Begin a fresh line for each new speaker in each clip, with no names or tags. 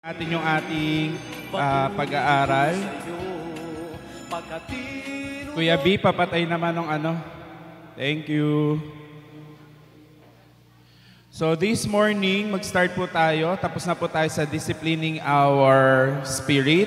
Atin yung ating pag-aaral. Kuya B, papatay naman ng ano. Thank you. So this morning, mag-start po tayo. Tapos na po tayo sa disciplining our spirit,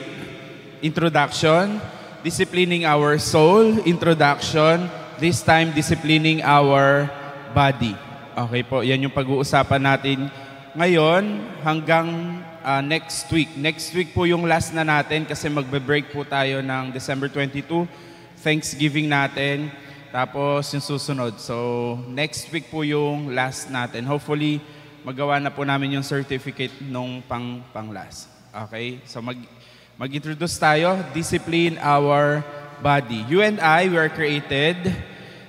introduction. Disciplining our soul, introduction. This time, disciplining our body. Okay po, yan yung pag-uusapan natin ngayon hanggang next week. Next week po yung last na natin kasi magbe-break po tayo ng December 22. Thanksgiving natin. Tapos yung susunod. So, next week po yung last natin. Hopefully, magawa na po namin yung certificate nung pang-last. Okay? So, mag-introduce tayo. Discipline our body. You and I, we are created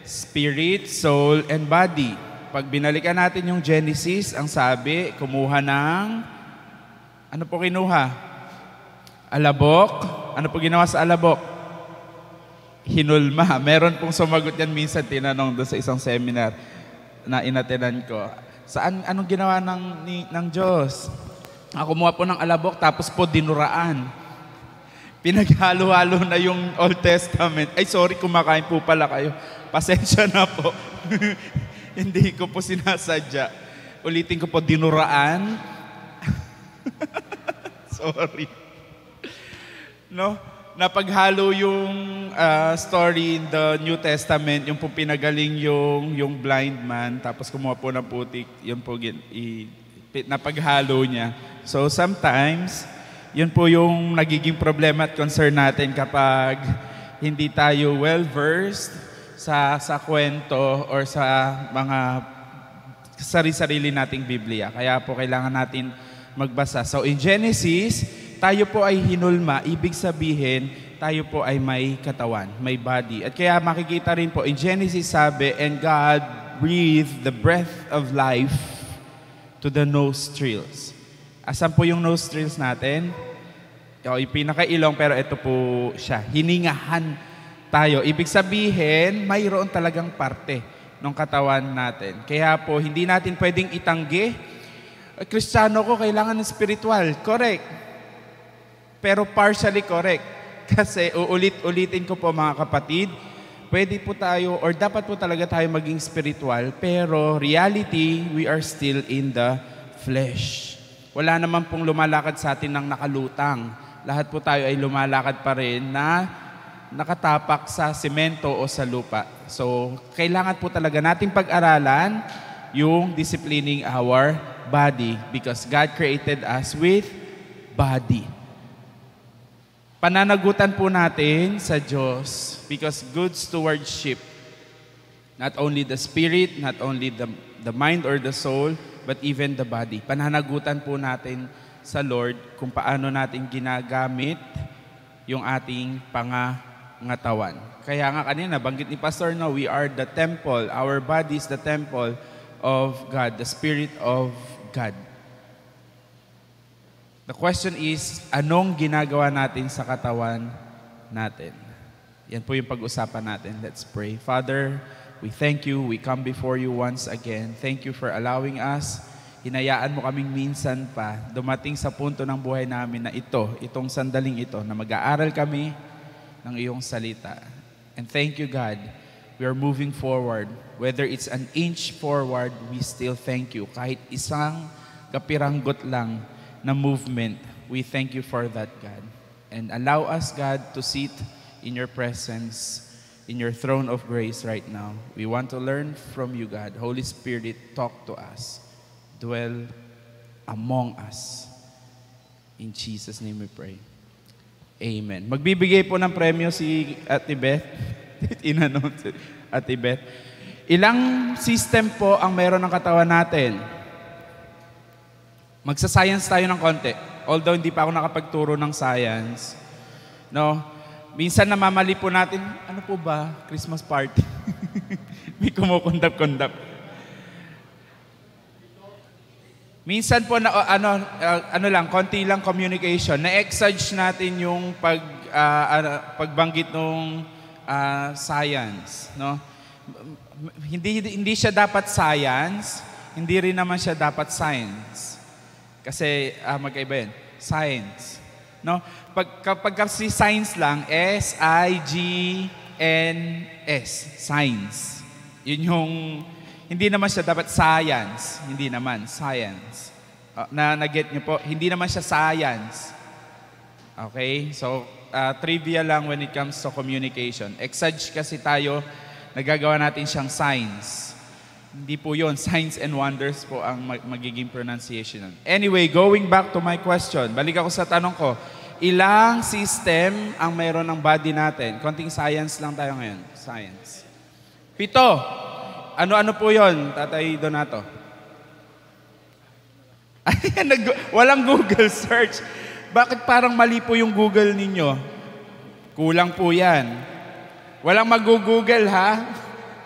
spirit, soul, and body. Pag binalikan natin yung Genesis, ang sabi, kumuha ng ano po kinuha? Alabok. Ano po ginawa sa alabok? Hinulma. Meron pong sumagot yan minsan, tinanong doon sa isang seminar na inatenan ko. Saan, anong ginawa ng Diyos? Kumuha po ng alabok, tapos po dinuraan. Pinaghalo-halo na yung Old Testament. Ay, sorry, kumakain po pala kayo. Pasensya na po. Hindi ko po sinasadya. Ulitin ko po, dinuraan. Sorry. No? Napaghalo yung story in the New Testament, yung po pinagaling yung blind man, tapos kumuha po ng putik, yun po napaghalo niya. So sometimes, yun po yung nagiging problema at concern natin kapag hindi tayo well-versed sa kwento or sa mga sarili-sarili nating Biblia. Kaya po kailangan natin magbasa. So in Genesis, tayo po ay hinulma. Ibig sabihin, tayo po ay may katawan, may body. At kaya makikita rin po, in Genesis sabi, and God breathed the breath of life to the nostrils. Asan po yung nostrils natin? Yung pinakailong, pero ito po siya. Hiningahan tayo. Ibig sabihin, mayroon talagang parte ng katawan natin. Kaya po, hindi natin pwedeng itanggi. Kristiyano ko, kailangan ng spiritual. Correct. Pero partially correct. Kasi uulit-ulitin ko po mga kapatid, pwede po tayo or dapat po talaga tayo maging spiritual, pero reality, we are still in the flesh. Wala naman pong lumalakad sa atin ng nakalutang. Lahat po tayo ay lumalakad pa rin na nakatapak sa semento o sa lupa. So, kailangan po talaga nating pag-aralan yung disciplining our body because God created us with body. Pananagutan po natin sa Diyos because good stewardship, not only the spirit, not only the mind or the soul, but even the body. Pananagutan po natin sa Lord kung paano natin ginagamit yung ating pangangatawan. Kaya nga kanina, banggit ni Pastor, no, we are the temple, our body is the temple of God, the Spirit of God. The question is, anong ginagawa natin sa katawan natin? Yan po yung pag-usapan natin. Let's pray. Father, we thank you. We come before you once again. Thank you for allowing us. Hinayaan mo kaming minsan pa dumating sa punto ng buhay namin na itong sandaling ito, na mag-aaral kami ng iyong salita. And thank you, God. We are moving forward. Whether it's an inch forward, we still thank you. Kahit isang kapiranggot lang na movement, we thank you for that, God. And allow us, God, to sit in your presence, in your throne of grace right now. We want to learn from you, God. Holy Spirit, talk to us. Dwell among us. In Jesus' name we pray. Amen. Magbibigay po ng premyo si Ate Beth. In-announce Ate Beth. Ilang system po ang meron ng katawan natin? Magsa-science tayo ng konti. Although hindi pa ako nakapagturo ng science. No? Minsan namamali po natin, ano po ba? Christmas party. May kumukundap-kundap. Minsan po na konti lang communication. Na-exage natin yung pagbanggit ng science, no? Hindi siya dapat science, hindi rin naman siya dapat science. Kasi magkaiba yun. Science. No? Kapag kasi science lang, S-I-G-N-S. Science. Yun yung, hindi naman siya dapat science. Hindi naman, science. Na-get niyo po, hindi naman siya science. Okay? So, trivia lang when it comes to communication. Exag kasi tayo, nagagawa natin siyang science. Hindi po yun. Signs and wonders po ang magiging pronunciation. Anyway, going back to my question. Balik ako sa tanong ko. Ilang system ang mayroon ng body natin? Konting science lang tayo ngayon. Science. 7. Ano-ano po yun, Tatay Donato? Walang Google search. Bakit parang mali po yung Google ninyo? Kulang po yan. Walang mag-Google, ha?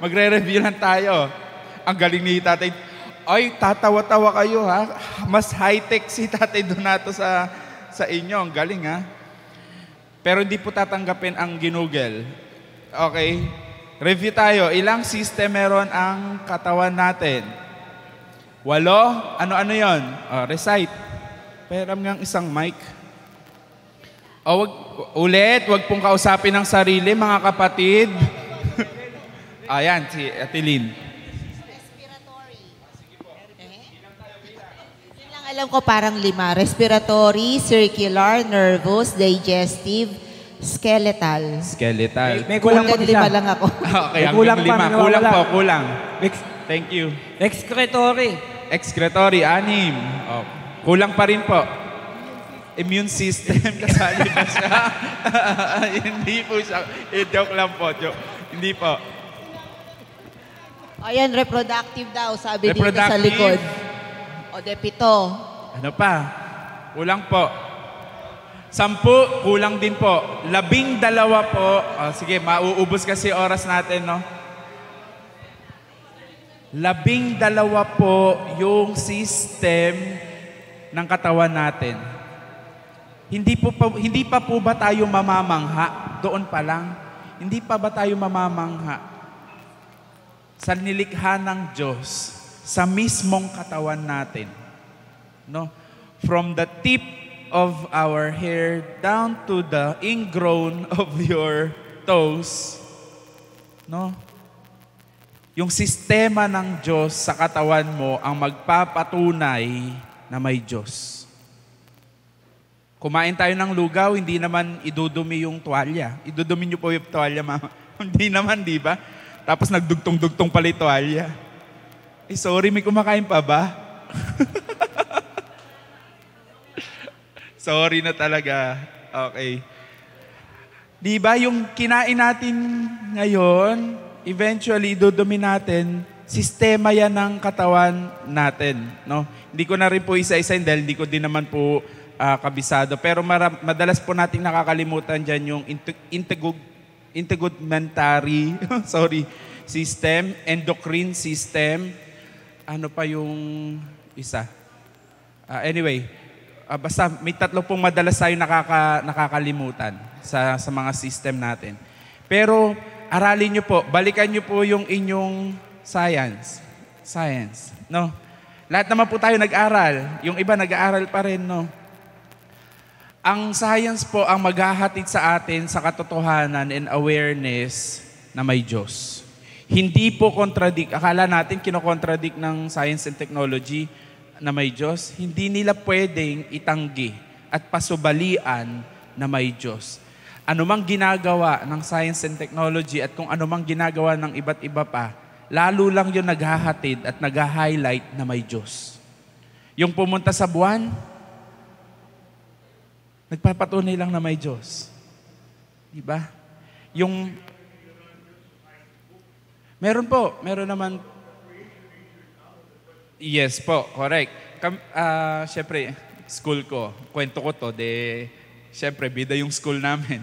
Magre-review lang tayo. Ang galing ni Tatay. Ay, tatawa-tawa kayo, ha? Mas high-tech si Tatay Donato sa inyo. Ang galing, ha? Pero hindi po tatanggapin ang ginugel. Okay? Review tayo. Ilang system meron ang katawan natin? 8? Ano-ano yon? Recite. Peram ngang isang mic. Wag pong kausapin ng sarili, mga kapatid. Ayan, si Atilin.
Respiratory. Yun lang alam ko, parang 5. Respiratory, circular, nervous, digestive, skeletal.
May kulang pa
5
isa.
lang ako.
Okay,
May kulang
hanggang 5.
pa,
Kulang
wala.
po, kulang. Thank you.
Excretory.
Excretory, 6. Oh. Kulang pa rin po. Immune system, kasali ba siya? Hindi po siya. Joke lang po. Hindi po.
Ayan, reproductive daw, sabi dito sa
Reproductive.
likod. O, 7.
Ano pa? Kulang po. 10, kulang din po. 12 po. Sige, mauubos kasi oras natin, no? 12 po yung system ng katawan natin. Hindi pa po ba tayo mamamangha? Doon pa lang. Hindi pa ba tayo mamamangha? Sa nilikha ng Diyos, sa mismong katawan natin. No? From the tip of our hair down to the ingrown of your toes. No? Yung sistema ng Diyos sa katawan mo ang magpapatunay na may Diyos. Kumain tayo ng lugaw, hindi naman idudumi yung tuwalya. Idudumi niyo po yung tuwalya, mama. Hindi naman, di ba? Tapos nagdugtong-dugtong pala yung tuwalya. Sorry, may kumakain pa ba? Sorry na talaga. Okay. Di ba yung kinain natin ngayon, eventually idudumi natin, sistema yan ng katawan natin. No? Hindi ko na rin po isa-isa dahil hindi ko din naman po kabisado. Pero madalas po nating nakakalimutan dyan yung integumentary system, endocrine system. Ano pa yung isa? Anyway, basta may 3 pong madalas tayo nakakalimutan sa mga system natin. Pero aralin nyo po, balikan nyo po yung inyong science. No? Lahat naman po tayo nag-aral. Yung iba nag-aaral pa rin, no? Ang science po ang maghahatid sa atin sa katotohanan and awareness na may Diyos. Hindi po akala natin kinokontradict ng science and technology na may Diyos. Hindi nila pwedeng itanggi at pasubalian na may Diyos. Anumang ginagawa ng science and technology at kung anumang ginagawa ng iba't iba pa, lalo lang yun naghahatid at nag-highlight na may Diyos. Yung pumunta sa buwan, nagpapatunay lang na may Diyos. Diba? Meron naman. Yes po, correct. Siyempre, school ko, kwento ko to, siyempre, bida yung school namin.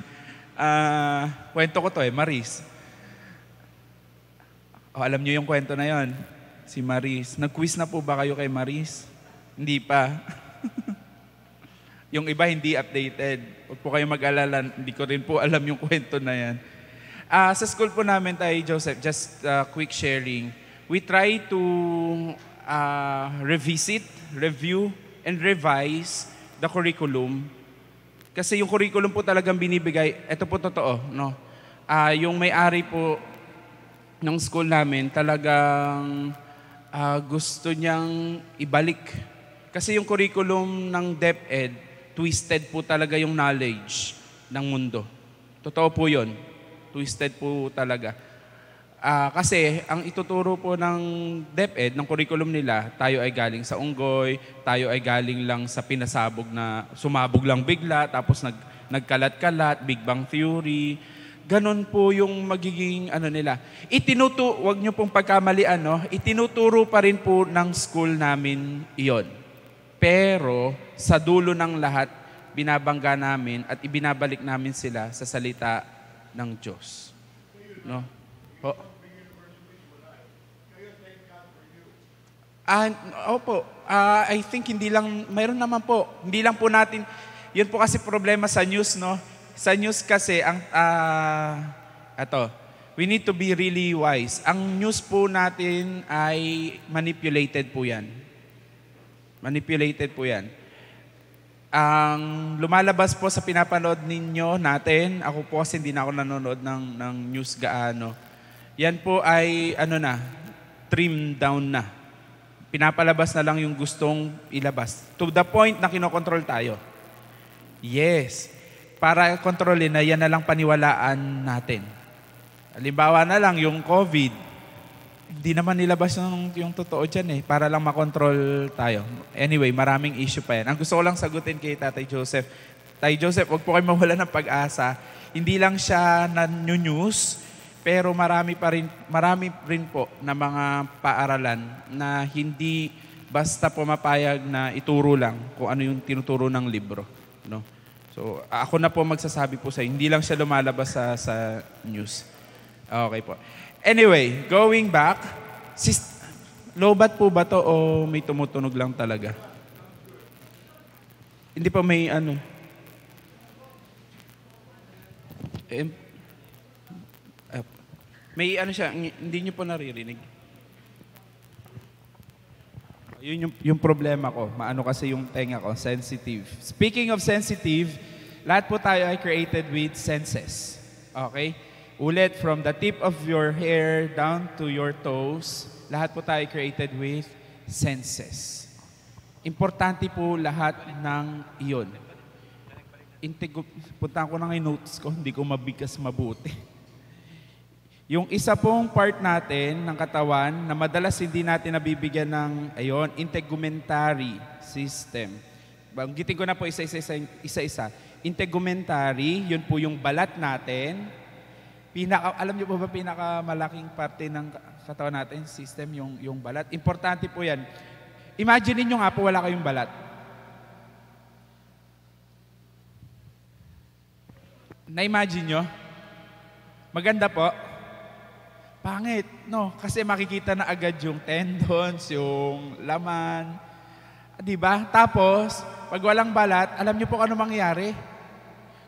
Kwento ko to Maris. Alam niyo yung kwento na yon, si Maris. Nag-quiz na po ba kayo kay Maris? Hindi pa. Yung iba hindi updated. Huwag po kayong mag-alala, hindi ko rin po alam yung kwento na yan. Sa school po namin tayo, Joseph, just quick sharing. We try to revisit, review, and revise the curriculum. Kasi yung curriculum po talagang binibigay, ito po totoo, no? Yung may-ari po ng school namin talagang gusto niyang ibalik. Kasi yung curriculum ng DepEd, twisted po talaga yung knowledge ng mundo. Totoo po yun. Twisted po talaga. Kasi ang ituturo po ng DepEd, ng curriculum nila, tayo ay galing sa unggoy, tayo ay galing lang sa pinasabog na sumabog lang bigla, tapos nagkalat-kalat, Big Bang Theory. Ganon po yung magiging nila. Wag nyo pong pagkamalian, no? Itinuturo pa rin po ng school namin iyon. Pero sa dulo ng lahat, binabangga namin at ibinabalik namin sila sa salita ng Diyos. No? Opo. I think mayroon naman po. Hindi lang po natin, yun po kasi problema sa news, no? Sa news kasi, we need to be really wise. Ang news po natin ay manipulated po yan. Manipulated po yan. Ang lumalabas po sa pinapanood natin, ako po kasi hindi na ako nanonood ng news gaano. Yan po ay, trim down na. Pinapalabas na lang yung gustong ilabas. To the point na kinokontrol tayo. Yes. Para kontrolin na yan na lang paniwalaan natin. Halimbawa na lang yung COVID. Hindi naman nilabas yung totoo dyan para lang makontrol tayo. Anyway, maraming issue pa yan. Ang gusto ko lang sagutin kay Tatay Joseph. Tatay Joseph, huwag po kayo mawala ng pag-asa. Hindi lang siya na-news, pero marami rin po na mga paaralan na hindi basta pumapayag na ituro lang kung ano yung tinuturo ng libro. No? So, ako na po magsasabi po sa hindi lang siya lumalabas sa news. Okay po. Anyway, going back, lobat po ba to o may tumutunog lang talaga? Hindi pa may may siya, hindi niyo po naririnig. Yun yung problema ko. Maano kasi yung tenga ko, sensitive. Speaking of sensitive, lahat po tayo ay created with senses. Okay? Ulit, from the tip of your hair down to your toes, lahat po tayo created with senses. Importante po lahat ng iyon. Punta ko na ng notes ko, hindi ko mabigkas mabuti. Yung isa pong part natin ng katawan na madalas hindi natin nabibigyan ng integumentary system. Banggitin ko na po isa-isa. Integumentary, yun po yung balat natin. Alam niyo po ba pinakamalaking parte ng katawan natin, system, yung balat? Importante po yan. Imagine niyo nga po wala kayong balat. Na-imagine nyo? Maganda po. Pangit, no? Kasi makikita na agad yung tendons, yung laman. Diba? Tapos, pag walang balat, alam niyo po ano mangyayari?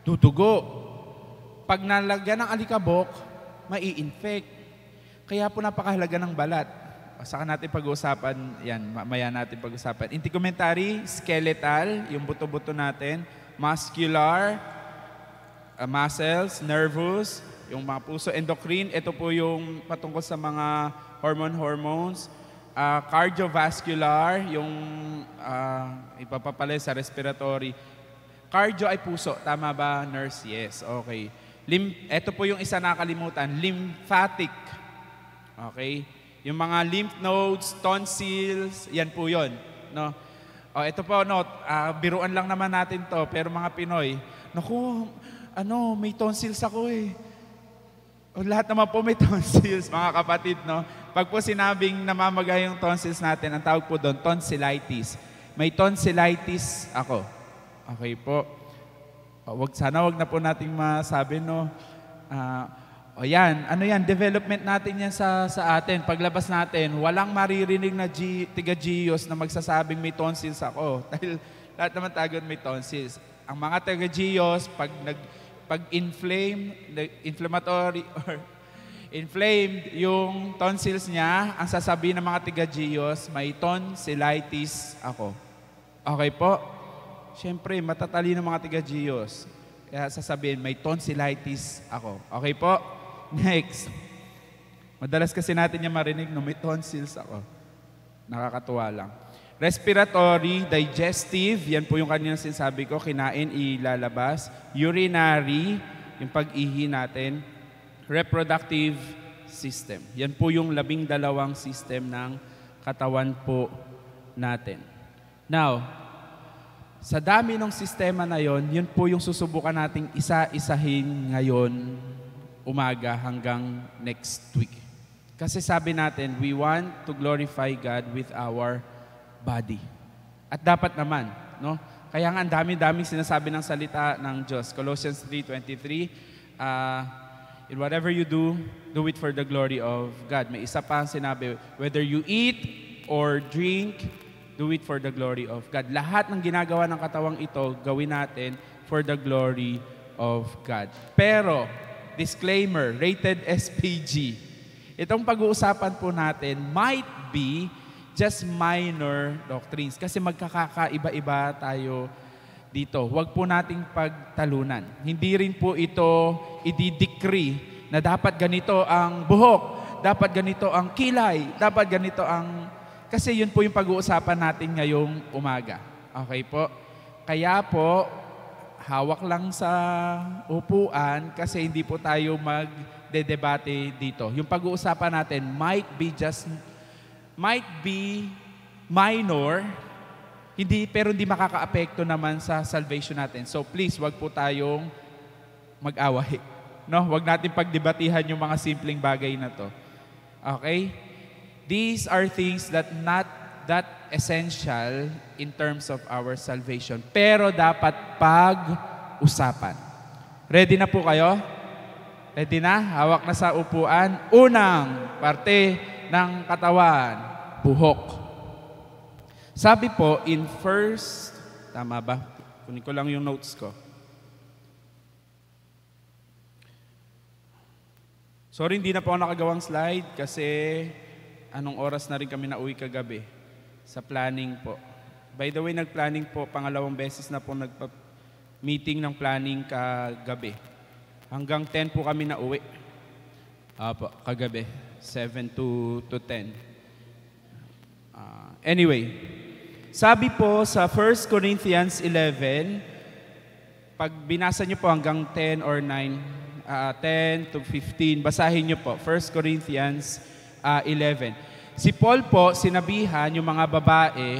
Tutugo. Pag nalagyan ng alikabok, mai-infect. Kaya po napakahalaga ng balat. Saka natin pag-uusapan, yan, mamaya natin pag-uusapan. Integumentary, skeletal, yung buto-buto natin. Muscular, muscles, nervous, yung mga puso, endocrine, ito po yung patungkol sa mga hormones. Cardiovascular, yung ipapapalay sa respiratory. Cardio ay puso, tama ba, nurse? Yes, okay. Ito po yung isa nakalimutan, lymphatic. Okay? Yung mga lymph nodes, tonsils, yan po yun. No? Ito po, biruan lang naman natin to, pero mga Pinoy, naku, may tonsils ako lahat naman po may tonsils, mga kapatid, no? Pag po sinabing namamagay yung tonsils natin, ang tawag po doon, tonsillitis. May tonsillitis ako. Okay po. Sana wag na po nating masabi, no? Yan, development natin yan sa atin. Paglabas natin, walang maririnig na tiga-Giyos na magsasabing may tonsils ako. Dahil lahat naman tayo may tonsils. Ang mga tiga-Giyos, pag inflammatory or inflamed yung tonsils niya, ang sasabihin ng mga tiga-Giyos, may tonsillitis ako. Okay po? Siyempre, matatalino ng mga tiga-Giyos. Kaya sasabihin, may tonsillitis ako. Okay po? Next. Madalas kasi natin yung marinig, no, may tonsils ako. Nakakatuwa lang. Respiratory, digestive, yan po yung kanina sinasabi ko, kinain, ilalabas. Urinary, yung pag-ihi natin. Reproductive system. Yan po yung 12 system ng katawan po natin. Now, sa dami ng sistema na yon, yun po yung susubukan nating isa-isahin ngayon, umaga hanggang next week. Kasi sabi natin, we want to glorify God with our body. At dapat naman, no? Kaya nga ang dami-daming sinasabi ng salita ng Diyos. Colossians 3:23, in whatever you do, do it for the glory of God. May isa pa ang sinabi, whether you eat or drink, do it for the glory of God. Lahat ng ginagawa ng katawang ito, gawin natin for the glory of God. Pero, disclaimer, rated SPG. Itong pag-uusapan po natin might be just minor doctrines kasi magkakaiba-iba tayo dito. Huwag po nating pagtalunan. Hindi rin po ito i-decree na dapat ganito ang buhok, dapat ganito ang kilay, dapat ganito ang... Kasi yun po yung pag-uusapan natin ngayong umaga. Okay po? Kaya po, hawak lang sa upuan kasi hindi po tayo magdedebate dito. Yung pag-uusapan natin might be minor, pero hindi makaka-apekto naman sa salvation natin. So please, wag po tayong mag-away. No? Wag natin pagdebatihan yung mga simpleng bagay na to. Okay? These are things that not that essential in terms of our salvation. Pero dapat pag-usapan. Ready na po kayo? Ready na? Hawak na sa upuan. Unang parte ng katawan, buhok. Sabi po in first, tama ba? Kunin ko lang yung notes ko. Sorry, hindi na po ako nakagawang slide kasi anong oras na rin kami nauwi kagabi sa planning po. By the way, nag-planning po, pangalawang beses na po nagpa-meeting ng planning kagabi. Hanggang 10 po kami nauwi. Apo, kagabi. 7 to 10. Anyway, sabi po sa 1 Corinthians 11, pag binasa niyo po hanggang 10 or 9, 10 to 15, basahin niyo po, 1 Corinthians 11. Si Paul po, sinabihan yung mga babae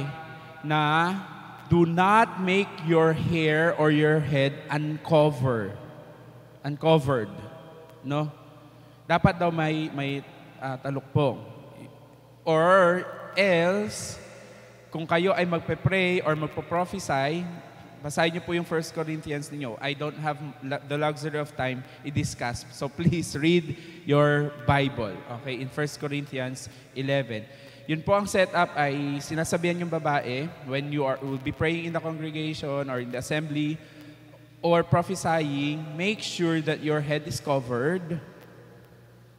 na do not make your hair or your head uncovered. No? Dapat daw may talukpong. Or else, kung kayo ay magpe-pray or magpo-prophesy, basahin niyo po yung 1 Corinthians ninyo. I don't have the luxury of time i-discuss. So please read your Bible. Okay, in 1 Corinthians 11. Yun po ang setup ay sinasabihan yung babae when you will be praying in the congregation or in the assembly or prophesying, make sure that your head is covered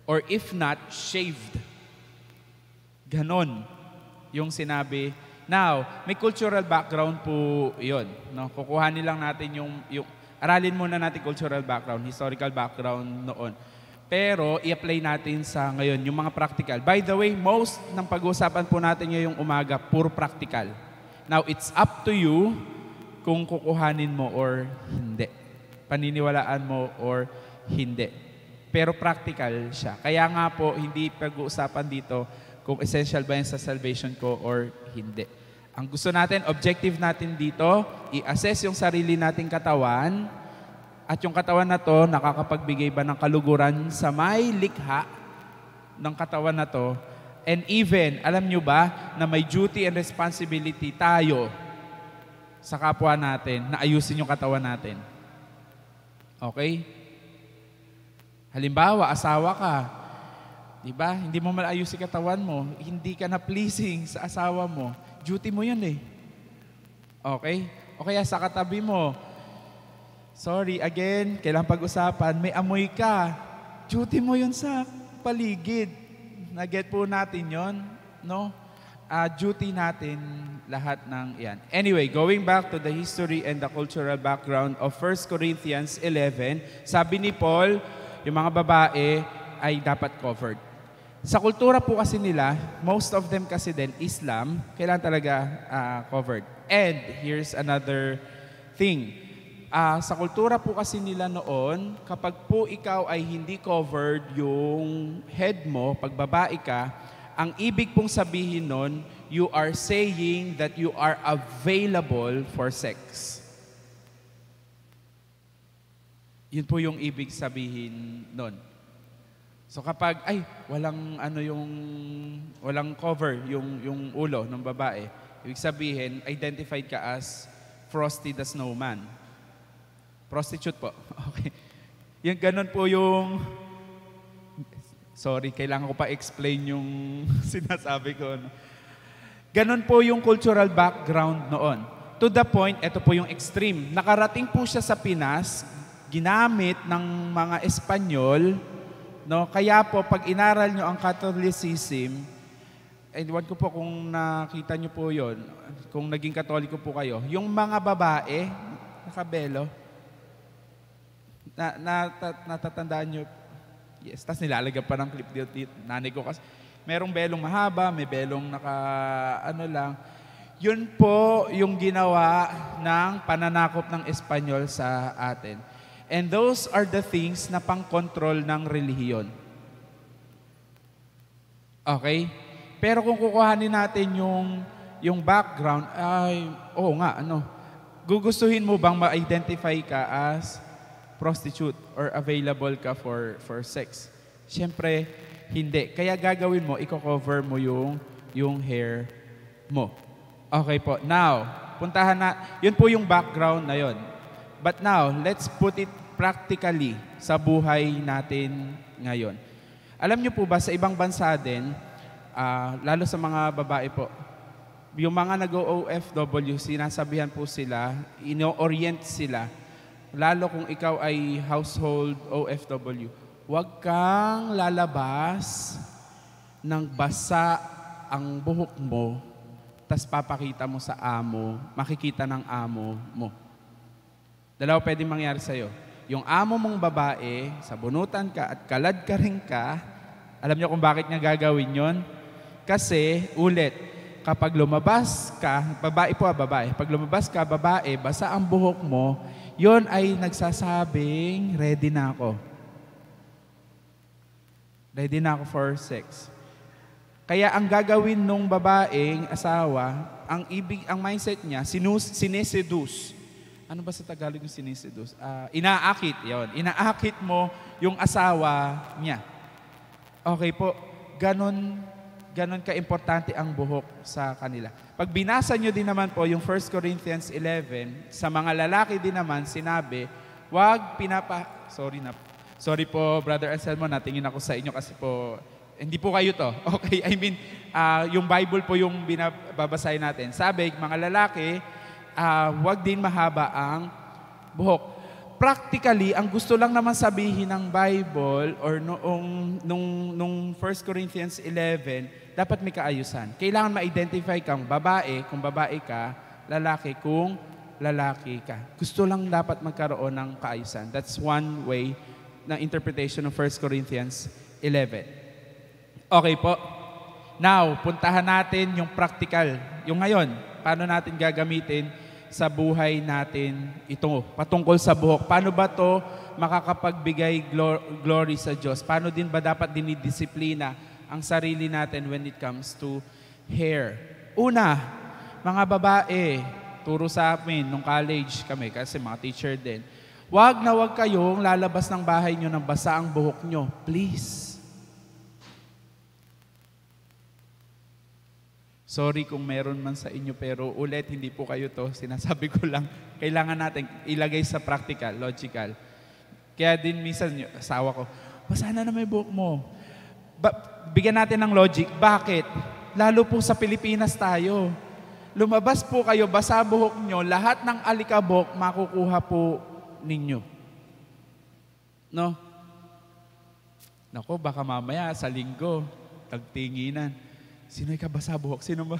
or if not, shaved. Ganon yung sinabi. Now, may cultural background po yun. No? Kukuhanin lang natin yung aralin muna natin cultural background, historical background noon. Pero, i-apply natin sa ngayon, yung mga practical. By the way, most ng pag-uusapan po natin ngayong umaga, puro practical. Now, it's up to you kung kukuhanin mo or hindi. Paniniwalaan mo or hindi. Pero practical siya. Kaya nga po, hindi pag-uusapan dito kung essential ba yan sa salvation ko or hindi. Ang gusto natin, objective natin dito, i-assess yung sarili nating katawan at yung katawan na to, nakakapagbigay ba ng kaluguran sa may likha ng katawan na to. And even, alam nyo ba, na may duty and responsibility tayo sa kapwa natin na ayusin yung katawan natin. Okay? Halimbawa, asawa ka. Diba? Hindi mo maayos si katawan mo. Hindi ka na pleasing sa asawa mo. Duty mo yun eh. Okay? O kaya sa katabi mo, sorry, again, kailangan pag-usapan, may amoy ka. Duty mo yun sa paligid. Na-get po natin yun, no? duty natin lahat ng yan. Anyway, going back to the history and the cultural background of 1 Corinthians 11, sabi ni Paul, yung mga babae ay dapat covered. Sa kultura po kasi nila, most of them kasi din, Islam, kailangan talaga covered. And here's another thing. Sa kultura po kasi nila noon, kapag po ikaw ay hindi covered yung head mo, pag babae ka, ang ibig pong sabihin nun, you are saying that you are available for sex. Yun po yung ibig sabihin nun. So kapag, walang cover yung ulo ng babae, ibig sabihin, identified ka as Frosty the Snowman. Prostitute po. Okay. Yung ganun po yung... Sorry, kailangan ko pa explain yung sinasabi ko. No? Ganon po yung cultural background noon. To the point, ito po yung extreme. Nakarating po siya sa Pinas, ginamit ng mga Espanyol, no? Kaya po, pag inaral nyo ang Catholicism, ewan ko po kung nakita nyo po yon, kung naging Katoliko po kayo, yung mga babae, nakabelo, natatandaan nyo. Yes, tas nilalagyan pa ng clip dito. Nanay ko kasi, merong belong mahaba, may belong lang. Yun po yung ginawa ng pananakop ng Espanyol sa atin. And those are the things na pang-control ng relihiyon. Okay? Pero kung kukuhanin natin yung background, gugustuhin mo bang ma-identify ka as prostitute or available ka for sex? Siyempre, hindi. Kaya gagawin mo, i-cover mo yung hair mo. Okay po. Now, yun po yung background na yun. But now, let's put it practically sa buhay natin ngayon. Alam niyo po ba, sa ibang bansa din, lalo sa mga babae po, yung mga nag-OFW, sinasabihan po sila, ino-orient sila, lalo kung ikaw ay household OFW, huwag kang lalabas ng basa ang buhok mo, tas papakita mo sa amo, makikita ng amo mo. Dalawa pwedeng mangyari sa'yo. Yung amo mong babae, sabunutan ka at kalad ka rin ka, alam niyo kung bakit niya gagawin yon? Kasi, kapag lumabas ka, babae, pag lumabas ka, babae, basa ang buhok mo, yon ay nagsasabing, ready na ako. Ready na ako for sex. Kaya ang gagawin nung babaeng asawa, ang mindset niya, sineseduce. Ano ba sa Tagalog yung sineseduce? Inaakit, yon. Inaakit mo yung asawa niya. Okay po, ganon ka-importante ang buhok sa kanila. Pag binasa nyo din naman po yung 1 Corinthians 11, sa mga lalaki din naman sinabi, sorry po, Brother Anselmo, natingin ako sa inyo kasi po, hindi po kayo to. Okay, yung Bible po yung babasahin natin. Sabi, mga lalaki, wag din mahaba ang buhok. Practically, ang gusto lang naman sabihin ng Bible or nung 1 Corinthians 11, dapat may kaayusan. Kailangan ma-identify kang babae, kung babae ka, lalaki, kung lalaki ka. Gusto lang dapat magkaroon ng kaayusan. That's one way ng interpretation ng 1 Corinthians 11. Okay po. Now, puntahan natin yung practical. Yung ngayon, paano natin gagamitin sa buhay natin ito, patungkol sa buhok. Paano ba to makakapagbigay glory sa Diyos? Paano din ba dapat dinidisiplina ang sarili natin when it comes to hair? Una, mga babae, turo sa amin nung college kami, kasi mga teacher din, wag kayong lalabas ng bahay nyo nang basa ang buhok nyo. Please. Sorry kung meron man sa inyo, pero hindi po kayo to. Sinasabi ko lang, kailangan natin ilagay sa practical, logical. Kaya din minsan, asawa ko, basa na may buhok mo. Bigyan natin ng logic. Bakit? Lalo po sa Pilipinas tayo. Lumabas po kayo, basa buhok nyo, lahat ng alikabok makukuha po ninyo. No? Nako, baka mamaya sa linggo, tagtinginan. Sino ay kabasa buhok? Sino ba?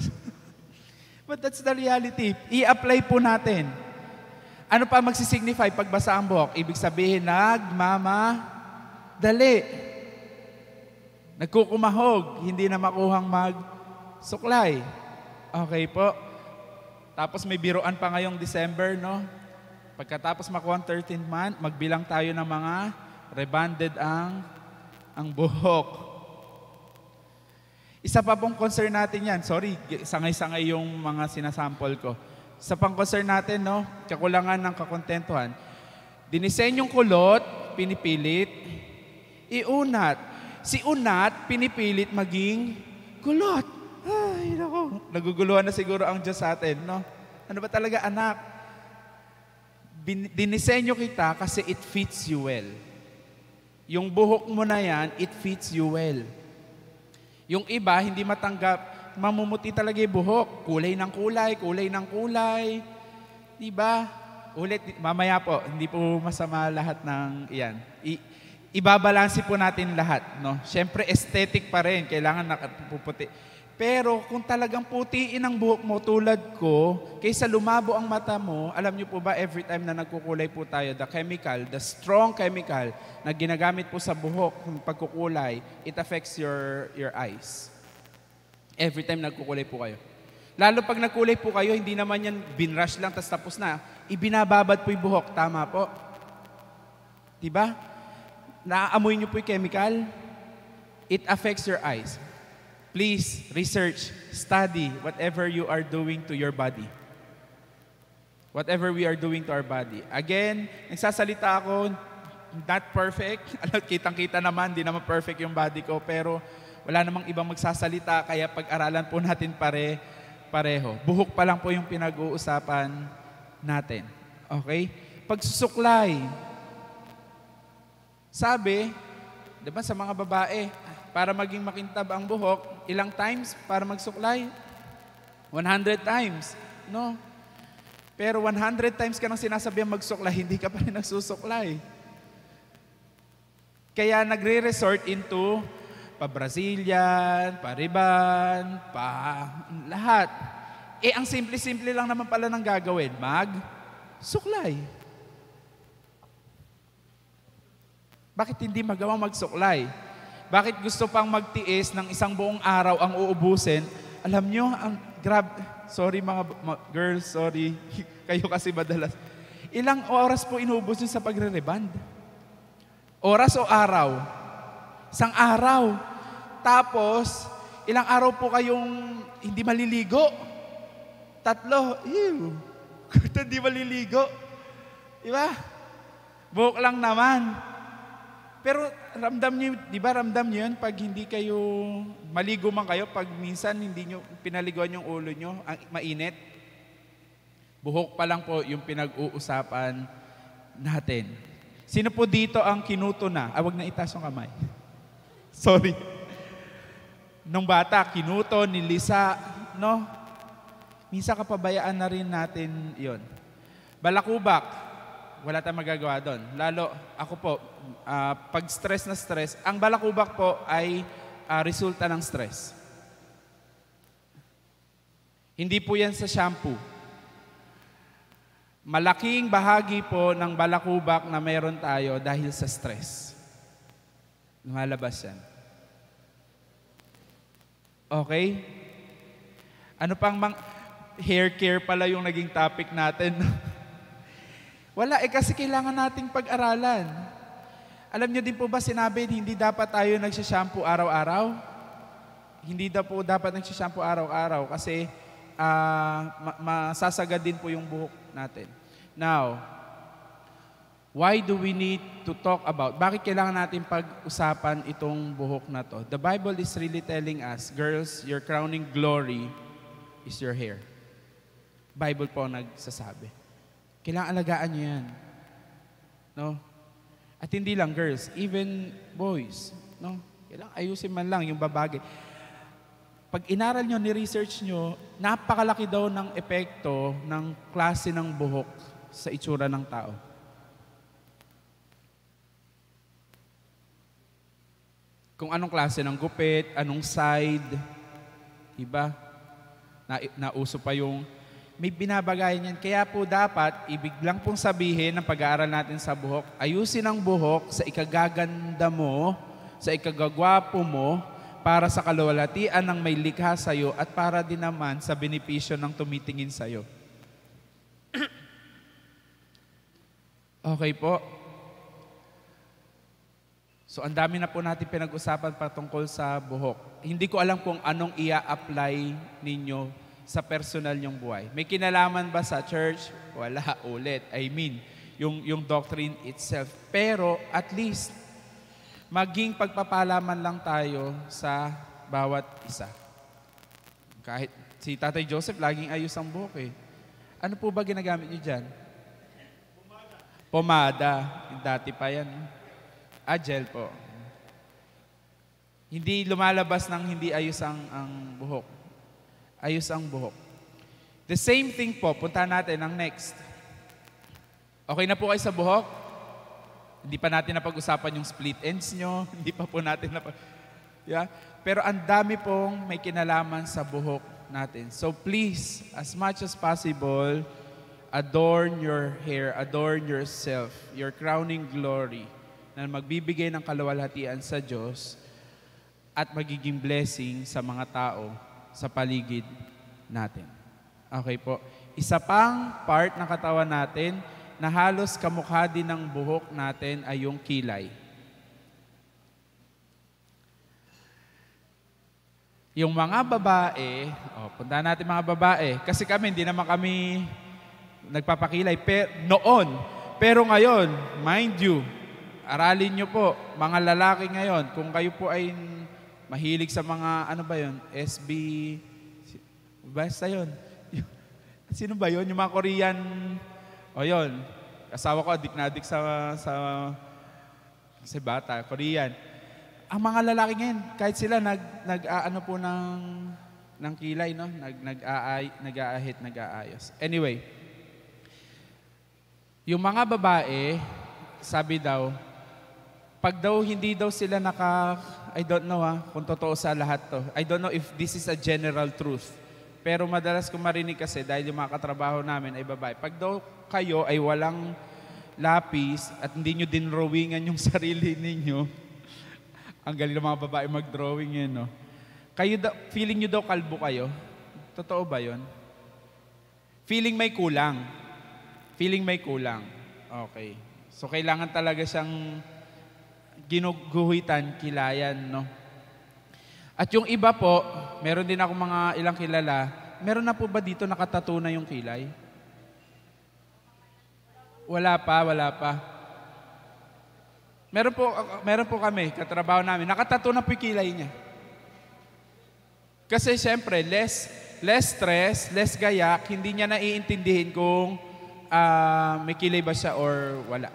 But that's the reality. I-apply po natin. Ano pa magsisignify pag basa ang buhok? Ibig sabihin, dali. Nagkukumahog, hindi na makuhang magsuklay. Okay po. Tapos may biruan pa ngayong December, no? Pagkatapos makuha ang 13th month, magbilang tayo ng mga rebonded ang buhok. Isa pa pong concern natin yan. Sorry, sangay-sangay yung mga sinasample ko. Isa pang concern natin, no? Kakulangan ng kakontentuhan. Dinisenyong kulot, pinipilit, iunat. Si unat, pinipilit maging kulot. Ay, nako. Naguguluhan na siguro ang Diyos sa atin, no? Ano ba talaga, anak? Dinisenyo kita kasi it fits you well. Yung buhok mo na yan, it fits you well. Yung iba, hindi matanggap, mamumuti talaga yung buhok. Kulay ng kulay. Diba? Ulit, mamaya po, hindi po masama lahat ng iyan. Ibabalansi po natin lahat. No? Siyempre, aesthetic pa rin. Kailangan nakapuputi. Pero kung talagang putiin ang buhok mo tulad ko, kaysa lumabo ang mata mo, alam niyo po ba, every time na nagkukulay po tayo, the strong chemical na ginagamit po sa buhok, yung pagkukulay, it affects your eyes. Every time nagkukulay po kayo. Lalo pag nagkulay po kayo, hindi naman yan binrush lang, tapos na. Ibinababad po yung buhok. Tama po? Diba? Naaamoy niyo po yung chemical? It affects your eyes. Please research, study whatever you are doing to your body. Whatever we are doing to our body. Again, nagsasalita ako, not perfect. Kitang-kita naman, di naman perfect yung body ko, pero wala namang ibang magsasalita, kaya pag-aralan po natin pareho. Buhok pa lang po yung pinag-uusapan natin. Okay? Pagsusuklay. Sabi, di ba sa mga babae, para maging makintab ang buhok, ilang times para magsuklay? 100 times. No? Pero 100 times ka nang sinasabihan magsuklay, hindi ka pa rin nagsusuklay. Kaya nagre-resort into pa-Brazilian, pa-riban, lahat. Ang simple-simple lang naman pala ng gagawin, magsuklay. Bakit hindi magawang magsuklay? Bakit gusto pang magtiis ng isang buong araw ang uubusin? Alam nyo, sorry mga girls, sorry. Kayo kasi madalas. Ilang oras po inuubos nyo sa pagre-reband? Oras o araw? Isang araw. Tapos, ilang araw po kayong hindi maliligo? 3. Ew. Hindi maliligo. Diba? Buhok lang naman. Pero ramdam niyo, di ba ramdam niyo yun pag hindi kayo, maligo man kayo, pag minsan hindi niyo pinaliguan yung ulo niyo, mainit? Buhok pa lang po yung pinag-uusapan natin. Sino po dito ang kinuto na? Wag na itaas yung kamay. Sorry. Nung bata, kinuto, nilisa, no? Minsan kapabayaan na rin natin yon. Balakubak, wala tayong magagawa doon. Lalo, ako po, pag stress na stress, ang balakubak po ay resulta ng stress. Hindi po yan sa shampoo. Malaking bahagi po ng balakubak na meron tayo dahil sa stress. Lumalabas yan. Okay? Ano pang hair care pala yung naging topic natin. Wala, kasi kailangan nating pag-aralan. Alam niyo din po ba sinabi, hindi dapat tayo nagsashampoo araw-araw? Hindi po dapat nagsashampoo araw-araw kasi masasagad din po yung buhok natin. Now, why do we need to talk about? Bakit kailangan natin pag-usapan itong buhok na to? The Bible is really telling us, girls, your crowning glory is your hair. Bible po nagsasabi. Kailangan alagaan niyo yan. No? At hindi lang girls, even boys. No? Kailangan ayusin man lang yung babagay. Pag inaral nyo, ni-research nyo, napakalaki daw ng epekto ng klase ng buhok sa itsura ng tao. Kung anong klase ng gupit, anong side, Iba, nauso pa yung may binabagayan yan. Kaya po dapat, ibig lang pong sabihin ng pag-aaral natin sa buhok, ayusin ang buhok sa ikagaganda mo, sa ikagagwapo mo, para sa kaluwalhatian ng may likha sa'yo at para din naman sa benepisyo ng tumitingin sa'yo. Okay po. So, ang dami na po natin pinag-usapan patungkol sa buhok. Hindi ko alam kung anong ia-apply ninyo sa personal nyong buhay. May kinalaman ba sa church? Wala ulit. I mean, yung doctrine itself. Pero at least, maging pagpapalaman lang tayo sa bawat isa. Kahit si Tatay Joseph, laging ayos ang buhok eh. Ano po ba ginagamit niyo dyan? Pomada. Dati pa yan. Gel po. Hindi lumalabas ng hindi ayos ang buhok. Ayos ang buhok. The same thing po, punta natin ang next. Okay na po kayo sa buhok? Hindi pa natin napag-usapan yung split ends nyo. Hindi pa po natin yeah? Pero ang dami pong may kinalaman sa buhok natin. So please, as much as possible, adorn your hair, adorn yourself, your crowning glory, na magbibigay ng kaluwalhatian sa Diyos at magiging blessing sa mga tao sa paligid natin. Okay po. Isa pang part ng katawan natin na halos kamukha din ng buhok natin ay yung kilay. Yung mga babae, punta natin mga babae, kasi kami, hindi naman kami nagpapakilay noon. Pero ngayon, mind you, aralin nyo po, mga lalaki ngayon, kung kayo po ay mahilig sa mga, ano ba yun? SB, basta yun. Sino ba yun? Yung mga Korean, yun. Asawa ko, adik na adik sa bata, Korean. Ang mga lalaki ngayon, kahit sila nag-aano po ng kilay, no? Nag-aayos. Anyway, yung mga babae, sabi daw, pag daw hindi daw sila I don't know kung totoo sa lahat to. I don't know if this is a general truth. Pero madalas ko marinig kasi dahil yung mga katrabaho namin ay babae. Pag daw kayo ay walang lapis at hindi nyo din drawingan yung sarili ninyo, ang galing ng mga babae mag-drawing yun, no? Feeling nyo daw kalbo kayo? Totoo ba yun? Feeling may kulang. Feeling may kulang. Okay. So kailangan talaga siyang ginuguhitan, kilayan, no? At yung iba po, meron din ako mga ilang kilala, meron na po ba dito nakatattoo na yung kilay? Wala pa. Meron po kami, katrabaho namin, nakatattoo na po yung kilay niya. Kasi siyempre, less stress, less gayak, hindi niya naiintindihin kung may kilay ba siya or wala.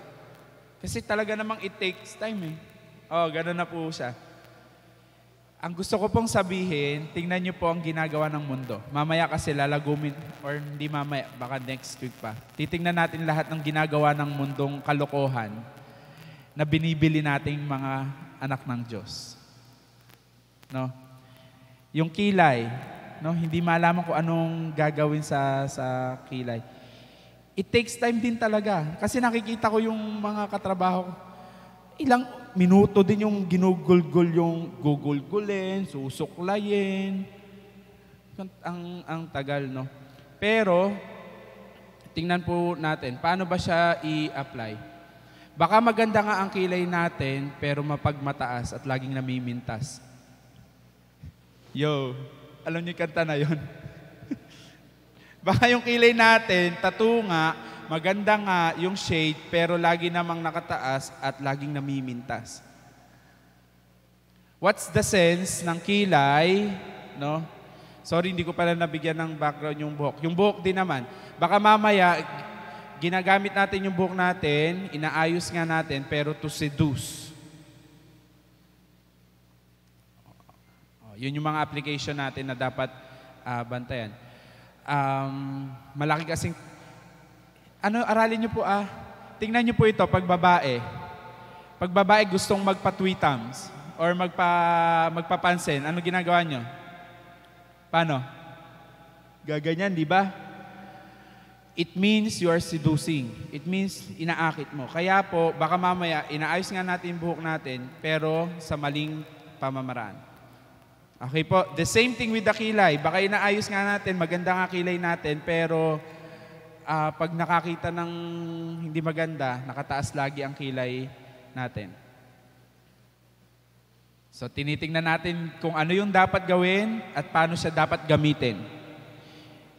Kasi talaga namang it takes time eh. Gano'n na po siya. Ang gusto ko pong sabihin, tingnan niyo po ang ginagawa ng mundo. Mamaya kasi lalagumin, or hindi mamaya, baka next week pa. Titingnan natin lahat ng ginagawa ng mundong kalokohan na binibili nating mga anak ng Diyos. No? Yung kilay, no? Hindi malaman kung anong gagawin sa kilay. It takes time din talaga. Kasi nakikita ko yung mga katrabaho ko, ilang minuto din yung ginugulgul yung gugulgulin, susuklayin. Ang tagal, no? Pero, tingnan po natin, paano ba siya i-apply? Baka maganda nga ang kilay natin, pero mapagmataas at laging namimintas. Yo, alam niyo yung kanta na yun? Baka yung kilay natin, tattoo nga, maganda nga yung shade, pero lagi namang nakataas at laging namimintas. What's the sense ng kilay? No? Sorry, hindi ko pala nabigyan ng background yung buhok. Yung buhok din naman. Baka mamaya, ginagamit natin yung buhok natin, inaayos nga natin, pero to seduce. Yun yung mga application natin na dapat bantayan. Malaki kasing aralin nyo po tingnan nyo po ito pag babae. Pag babae gustong magpa-tweetums or magpapansin, ano ginagawa nyo? Paano? Gaganyan, di ba? It means you are seducing. It means inaakit mo. Kaya po, baka mamaya, inaayos nga natin yung buhok natin, pero sa maling pamamaraan. Okay po, the same thing with the kilay. Baka inaayos nga natin, maganda nga kilay natin, pero pag nakakita ng hindi maganda, nakataas lagi ang kilay natin. So, tinitingnan natin kung ano yung dapat gawin at paano siya dapat gamitin.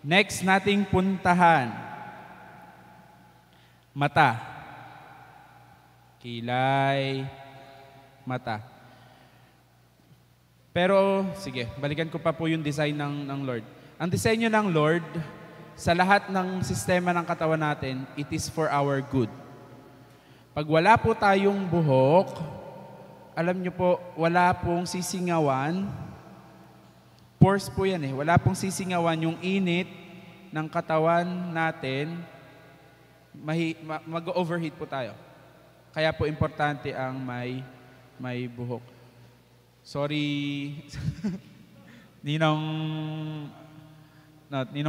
Next nating puntahan. Mata. Kilay. Mata. Pero, sige, balikan ko pa po yung design ng Lord. Ang disenyo ng Lord, sa lahat ng sistema ng katawan natin, it is for our good. Pag wala po tayong buhok, alam nyo po, wala pong sisingawan. Pores po yan eh. Wala pong sisingawan yung init ng katawan natin. Mag-overheat po tayo. Kaya po importante ang may buhok. Sorry, Ninong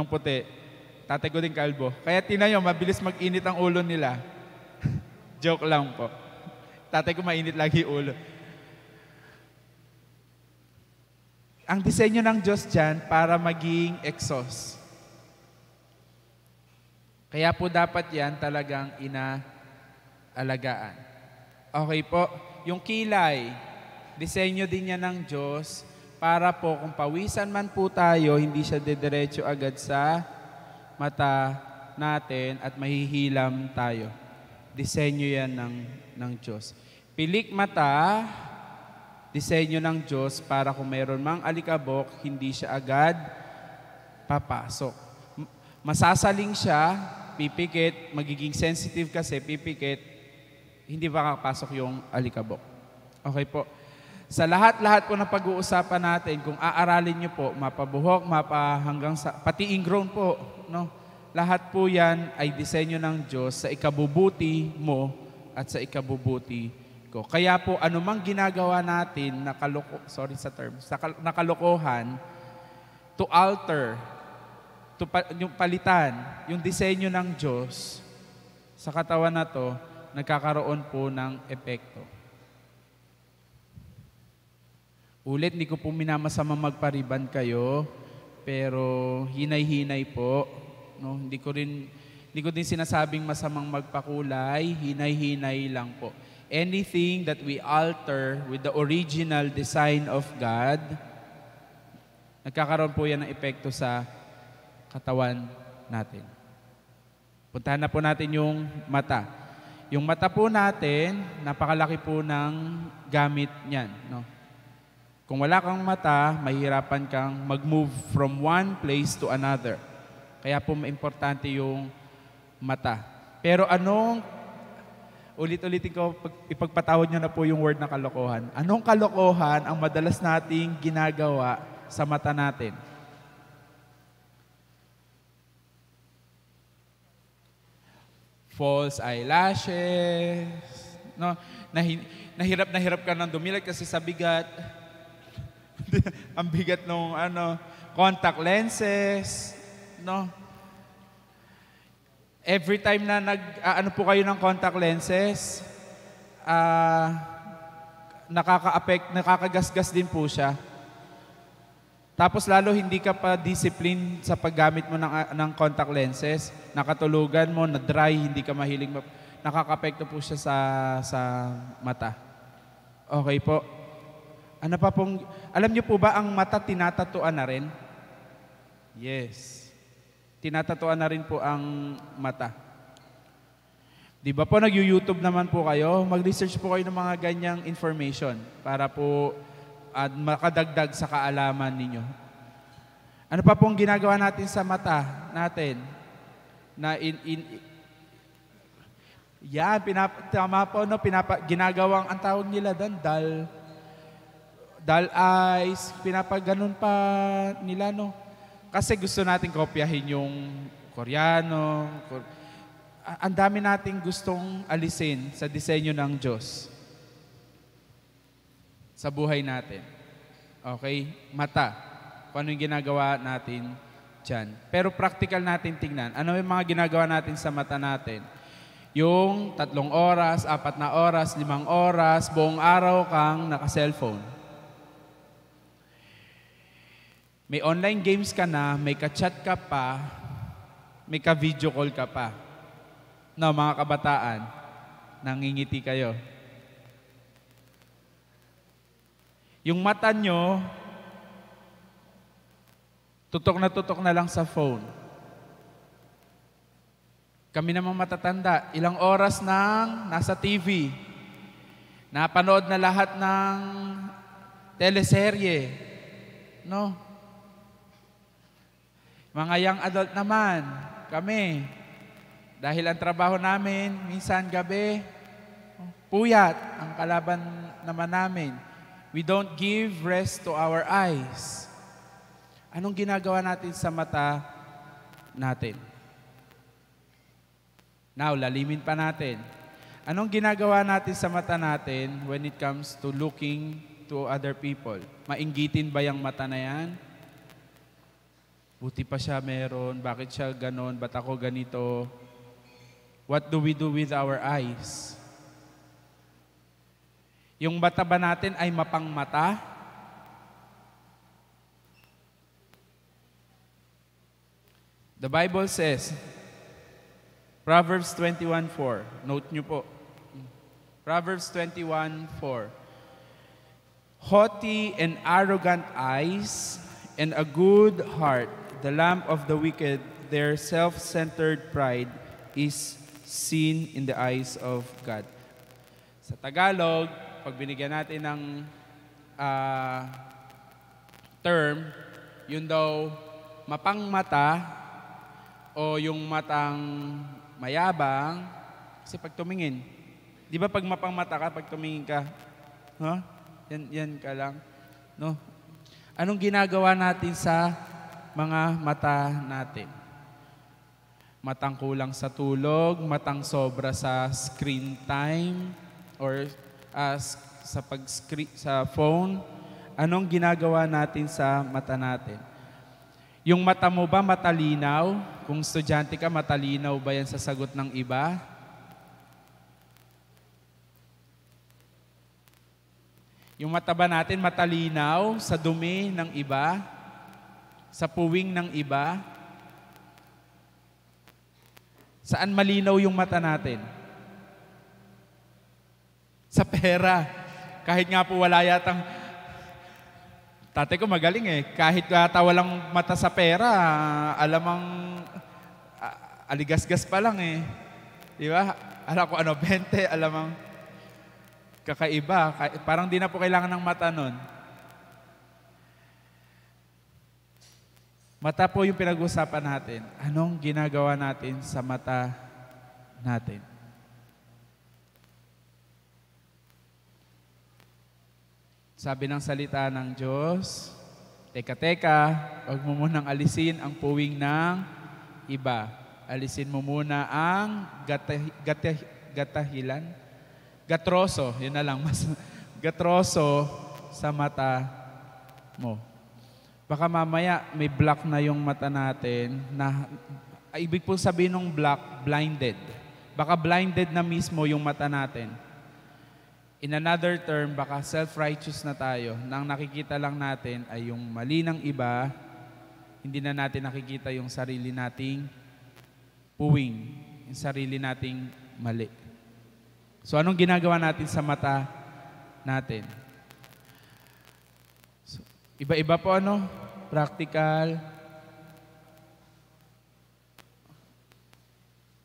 puti. Tatay ko din kalbo. Kaya tinayo, mabilis mag-init ang ulo nila. Joke lang po. Tatay ko mainit lagi ulo. Ang disenyo ng Diyos dyan para maging exhaust. Kaya po dapat yan talagang inaalagaan. Okay po, yung kilay, disenyo din yan ng Diyos para po kung pawisan man po tayo, hindi siya didiretso agad sa mata natin at mahihilam tayo. Disenyo yan ng Diyos. Pilik mata, disenyo ng Diyos para kung mayroon mang alikabok, hindi siya agad papasok. Masasaling siya, pipikit, magiging sensitive kasi, pipikit, hindi ba kakapasok yung alikabok. Okay po. Sa lahat-lahat po na pag-uusapan natin, kung aaralin nyo po, mapabuhok, hanggang sa, pati ingrown po, no? Lahat po yan ay disenyo ng Diyos sa ikabubuti mo at sa ikabubuti ko. Kaya po, anumang ginagawa natin na kalokohan, to alter, yung palitan, yung disenyo ng Diyos sa katawan na to, nagkakaroon po ng epekto. Ulit, hindi ko po minamasamang magpariban kayo, pero hinay-hinay po. No? Hindi ko din sinasabing masamang magpakulay, hinay-hinay lang po. Anything that we alter with the original design of God, nagkakaroon po yan ng epekto sa katawan natin. Puntahan na po natin yung mata. Yung mata po natin, napakalaki po ng gamit niyan. No? Kung wala kang mata, mahihirapan kang mag-move from one place to another. Kaya po importante yung mata. Pero ulit-ulitin ko, ipagpatawad nyo na po yung word na kalokohan. Anong kalokohan ang madalas nating ginagawa sa mata natin? False eyelashes, no? Nahirap ka ng dumilat kasi sa bigat. Ang bigat nung contact lenses, no? Every time na po kayo ng contact lenses, nakakagasgas din po siya. Tapos lalo hindi ka pa discipline sa paggamit mo ng contact lenses, nakatulugan mo, na-dry, hindi ka mahilig, nakaka-apekto po siya sa mata. Okay po. Ano pa pong, alam niyo po ba ang mata tinatatuan na rin? Yes. Tinatatuan na rin po ang mata. Di ba po nag-YouTube naman po kayo? Mag-research po kayo ng mga ganyang information para po at makadagdag sa kaalaman ninyo. Ano pa pong ginagawa natin sa mata natin? Tama po, no? Ginagawang, ang tawag nila doon, dull eyes, pinapaganon pa nila, no? Kasi gusto natin kopyahin yung Koreano. Ang dami nating gustong alisin sa disenyo ng Diyos sa buhay natin. Okay? Mata. kung ano yung ginagawa natin dyan. Pero practical natin tingnan. Ano yung mga ginagawa natin sa mata natin? Yung 3 oras, 4 na oras, 5 oras, buong araw kang naka-cellphone. May online games ka na, may ka-chat ka pa, may ka-video call ka pa. No, mga kabataan, nangingiti kayo. Yung mata nyo, tutok na lang sa phone. Kami namang matatanda, ilang oras nang nasa TV. Napanood na lahat ng teleserye. No? Mga young adult naman, kami. Dahil ang trabaho namin, minsan gabi, puyat ang kalaban naman namin. We don't give rest to our eyes. Anong ginagawa natin sa mata natin? Now, lalimin pa natin. Anong ginagawa natin sa mata natin when it comes to looking to other people? Mainggitin ba yung mata na yan? Buti pa siya meron. Bakit siya ganon? Ba't ako ganito? What do we do with our eyes? Yung mata ba natin ay mapang mata? The Bible says, Proverbs 21:4. Note nyo po. Proverbs 21:4. Haughty and arrogant eyes and a good heart, the lamp of the wicked, their self-centered pride is seen in the eyes of God. Sa Tagalog, pag binigyan natin ng term, yun daw mapang mata o yung matang mayabang, kasi pag tumingin, di ba pag mapang mata ka, pag tumingin ka, huh? Yan ka lang. No? Anong ginagawa natin sa mga mata natin? Matang kulang sa tulog, matang sobra sa screen time, or sa phone. Anong ginagawa natin sa mata natin? Yung mata mo ba matalinaw? Kung estudyante ka, matalinaw ba yan sa sagot ng iba? Yung mata ba natin matalinaw sa dumi ng iba? Sa puwing ng iba? Saan malinaw yung mata natin? Sa pera. Kahit nga po wala yatang... Tatay ko magaling eh. Kahit yata walang mata sa pera, alamang aligasgas pa lang eh. Di ba? Alam ko 20, alamang kakaiba. Parang di na po kailangan ng mata nun. Mata po yung pinag-usapan natin. Anong ginagawa natin sa mata natin? Sabi ng salita ng Diyos, teka, huwag mo munang alisin ang puwing ng iba. Alisin mo muna ang gatahilan. Gatroso, yun na lang. Gatroso sa mata mo. Baka mamaya may block na yung mata natin na, ibig po sabihin ng block, blinded. Baka blinded na mismo yung mata natin. In another term, baka self-righteous na tayo. Nang nakikita lang natin ay yung mali ng iba, hindi na natin nakikita yung sarili nating puwing, yung sarili nating mali. So anong ginagawa natin sa mata natin? So, iba-iba po practical.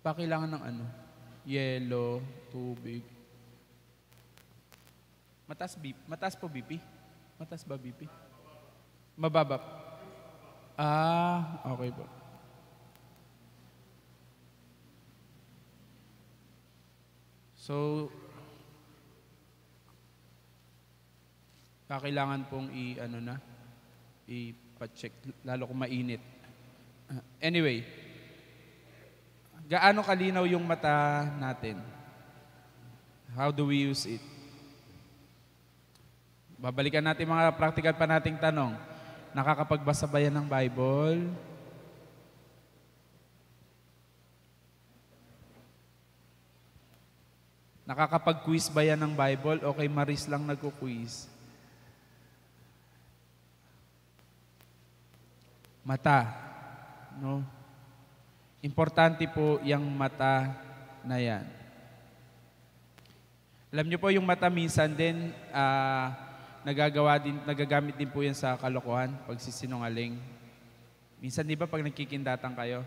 Pakailangan ng yellow, tubig. Mataas po BP? Mataas ba BP? Mababa. Okay po. So, kailangan pong i-check, lalo kung mainit. Anyway, gaano kalinaw yung mata natin? How do we use it? Babalikan natin mga practical pa nating tanong. Nakakapagbasa ba yan ng Bible? Nakakapag-quiz ba yan ng Bible? O kay Maris lang nagko-quiz? Mata. No? Importante po yung mata na yan. Alam niyo po yung mata minsan din, nagagamit din po yan sa kalokohan, pagsisinungaling. Minsan di ba pag nagkikindatang kayo,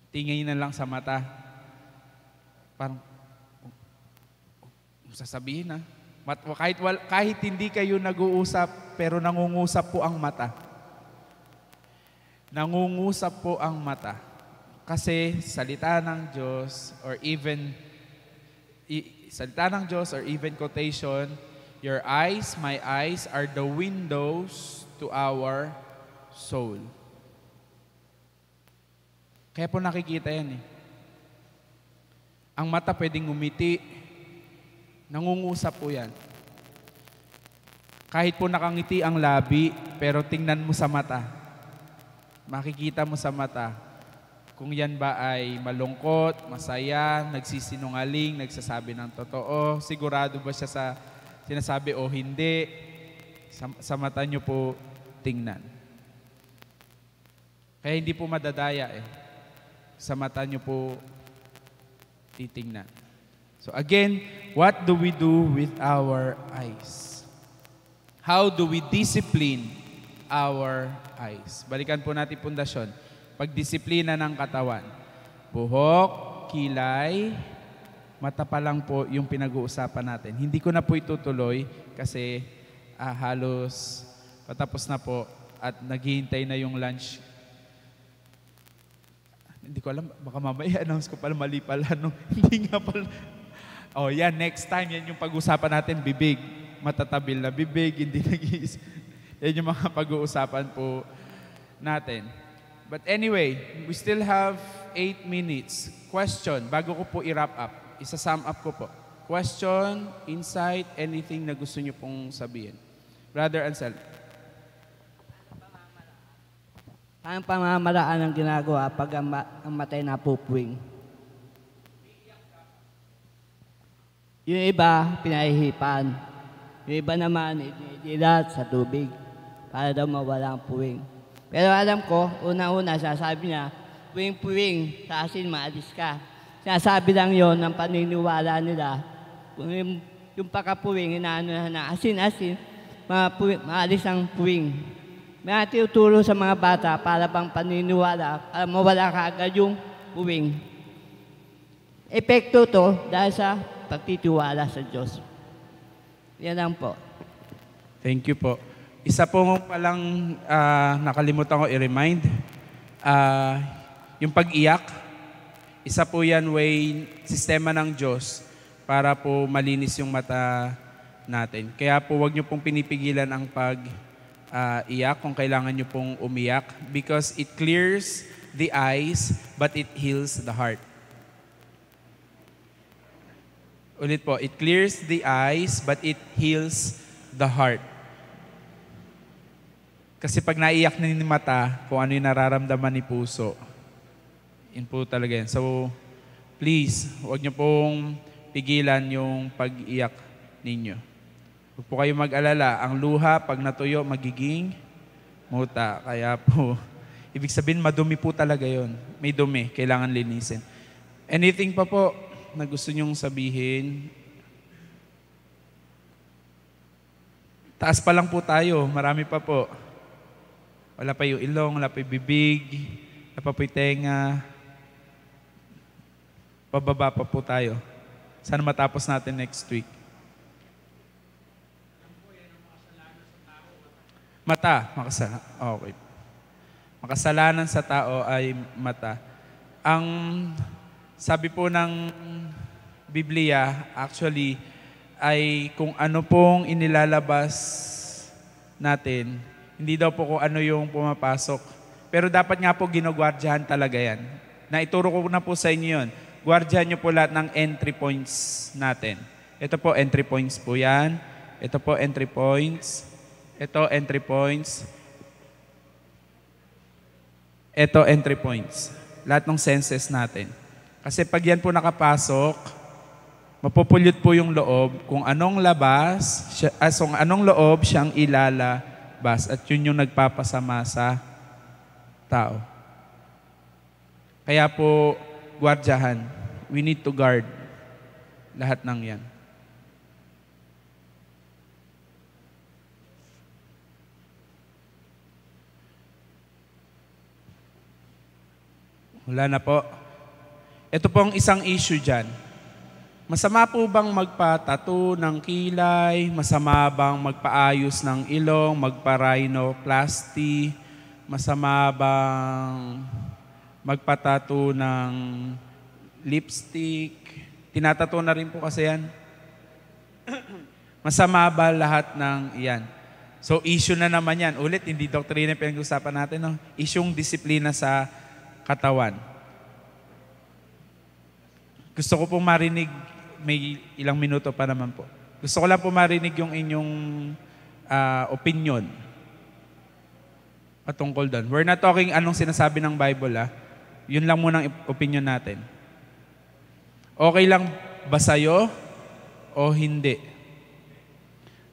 tingin na lang sa mata. Parang, sasabihin na. Kahit hindi kayo nag-uusap, pero nangungusap po ang mata. Nangungusap po ang mata. Kasi salita ng Diyos or even quotation, your eyes, my eyes are the windows to our soul. Kaya po nakikita yan eh. Ang mata pwedeng ngumiti, nangungusap po yan. Kahit po nakangiti ang labi, pero tingnan mo sa mata. Makikita mo sa mata kung yan ba ay malungkot, masaya, nagsisinungaling, nagsasabi ng totoo, sigurado ba siya sa sinasabi o hindi. Sa mata nyo po tingnan. Kaya hindi po madadaya eh. Sa mata nyo po titingnan. So again, what do we do with our eyes? How do we discipline our eyes? Balikan po natin pundasyon. Pagdisiplina ng katawan. Buhok, kilay, mata pa lang po yung pinag-uusapan natin. Hindi ko na po itutuloy kasi halos patapos na po at naghihintay na yung lunch. Hindi ko alam, baka mamaya announce ko pala mali pala. No? Hindi nga pala. Oh, yan, next time, yan yung pag-usapan natin, bibig. Matatabil na bibig, hindi nag-iis. Yan yung mga pag-uusapan po natin. But anyway, we still have 8 minutes. Question, bago ko po i-wrap up. Isa-sum up ko po. Question, insight, anything na gusto nyo pong sabihin. Brother Ansel.
Ang pamamaraan ng ginagawa pag ang matay napupuwing. Yung iba, pinahihipan. Yung iba naman, inidilat sa tubig para daw mawala ang puwing. Pero alam ko, una-una, sasabi niya, puwing-puwing, sa asin, maalis ka. Sinasabi lang yon ng paniniwala nila. Yung pakapuwing, inaano na asin-asin, maalis ang puwing. May tinuturo sa mga bata para bang paniniwala, para mawala ka agad yung puwing. Epekto to dahil sa pagtitiwala sa Diyos. Yan lang po.
Thank you po. Isa po palang nakalimutan ko i-remind. Yung pag-iyak, isa po yan way sistema ng Diyos para po malinis yung mata natin. Kaya po wag nyo pong pinipigilan ang pag-iyak kung kailangan nyo pong umiyak because it clears the eyes but it heals the heart. Ulit po, it clears the eyes but it heals the heart. Kasi pag naiyak na ni mata, kung ano yung nararamdaman ni puso, yun po talaga yan. So, please, huwag niyo pong pigilan yung pag-iyak ninyo. Huwag po kayo mag-alala. Ang luha, pag natuyo, magiging muta. Kaya po, ibig sabihin, madumi po talaga yun. May dumi, kailangan linisin. Anything pa po na gusto nyong sabihin? Taas pa lang po tayo. Marami pa po. Wala pa yung ilong, wala pa yung bibig, wala pa yung tenga. Pababa pa po tayo. Sana matapos natin next week. Mata, makasalanan. Okay. Makasalanan sa tao ay mata. Ang sabi po ng Biblia, actually, ay kung ano pong inilalabas natin, hindi daw po kung ano yung pumapasok. Pero dapat nga po ginagwardyahan talaga yan. Naituro ko na po sa inyo yun. Gwardyahan nyo po lahat ng entry points natin. Ito po, entry points po yan. Ito po, entry points. Ito, entry points. Ito, entry points. Lahat ng senses natin. Kasi pag yan po nakapasok, mapupulyot po yung loob kung anong kung anong loob siyang ilalabas at yun yung nagpapasama sa tao. Kaya po, gwardyahan, we need to guard lahat ng yan. Wala na po. Ito pong isang issue dyan. Masama po bang magpa-tattoo ng kilay? Masama bang magpaayos ng ilong, magpa-rhinoplasty? Masama bang magpa-tattoo ng lipstick? Tinatattoo na rin po kasi yan. Masama ba lahat ng iyan? So issue na naman yan. Ulit, hindi doktrina yung pinag-usapan natin. No? Isyong disiplina sa katawan. Gusto ko pong marinig, may ilang minuto pa naman po. Gusto ko lang po marinig yung inyong opinion patungkol doon. We're not talking anong sinasabi ng Bible, Yun lang muna ang opinion natin. Okay lang ba sa'yo o hindi?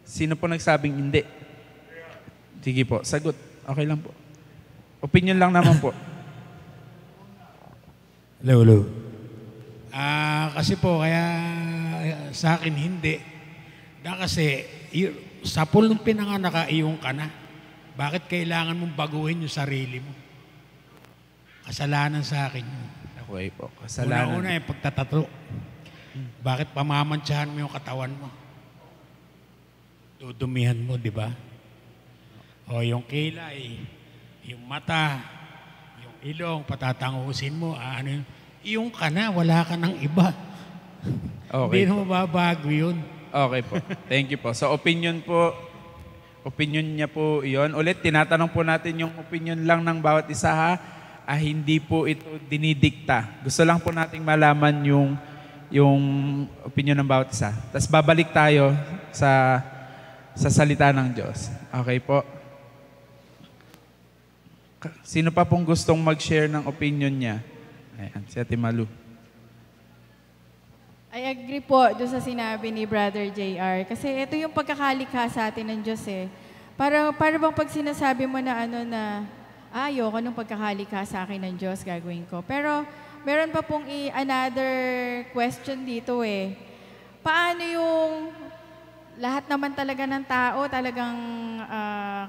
Sino po nagsabing hindi? Sige po, sagot. Okay lang po. Opinion lang naman po.
Hello. Kasi po, kaya sa akin hindi. Kasi sa pool ng pinanganak iyong ka na. Bakit kailangan mong baguhin yung sarili mo? Kasalanan sa akin yun.
Okay po, kasalanan.
Una-una yung pagtatato. Bakit pamamantsahan mo yung katawan mo? Dudumihan mo, di ba? O yung kilay, yung mata, yung ilong, patatangusin mo, yung ka na, wala ka ng iba.
Okay.
Hindi mo mababago yun.
Okay po. Thank you po. So opinion niya po iyon. Ulit, tinatanong po natin yung opinion lang ng bawat isa hindi po ito dinidikta. Gusto lang po nating malaman yung opinion ng bawat isa. Tapos babalik tayo sa salita ng Diyos. Okay po. Sino pa pong gustong mag-share ng opinion niya? Ayan, si Ate Malu.
I agree po doon sa sinabi ni Brother JR. Kasi ito yung pagkakalikha sa atin ng Diyos eh. Para bang pag sinasabi mo na ayoko nung pagkakalikha sa akin ng Diyos, gagawin ko. Pero meron pa pong another question dito eh. Paano yung lahat naman talaga ng tao talagang,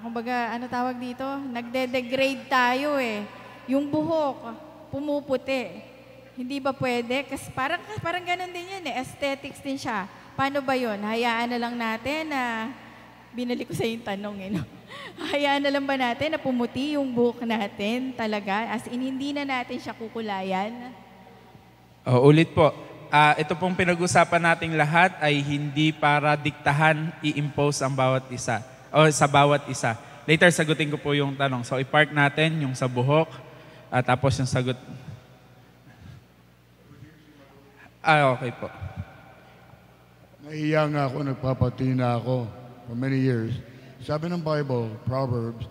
kumbaga, ano tawag dito? Nagde-degrade tayo eh. Yung buhok, pumuputi. Hindi ba pwede? Kasi parang ganun din yan eh. Aesthetics din siya. Paano ba yun? Hayaan na lang natin na, binalik ko sa yung tanong no? Hayaan na lang ba natin na pumuti yung buhok natin talaga? As in, hindi na natin siya kukulayan?
Ulit po. Ito pong pinag-usapan nating lahat ay hindi para diktahan, i-impose ang bawat isa. O sa bawat isa. Later, sagutin ko po yung tanong. So, i-park natin yung sa buhok. Tapos yung sagot. Okay po.
Naiiya nga ako, nagpapatina ako for many years. Sabi ng Bible, Proverbs,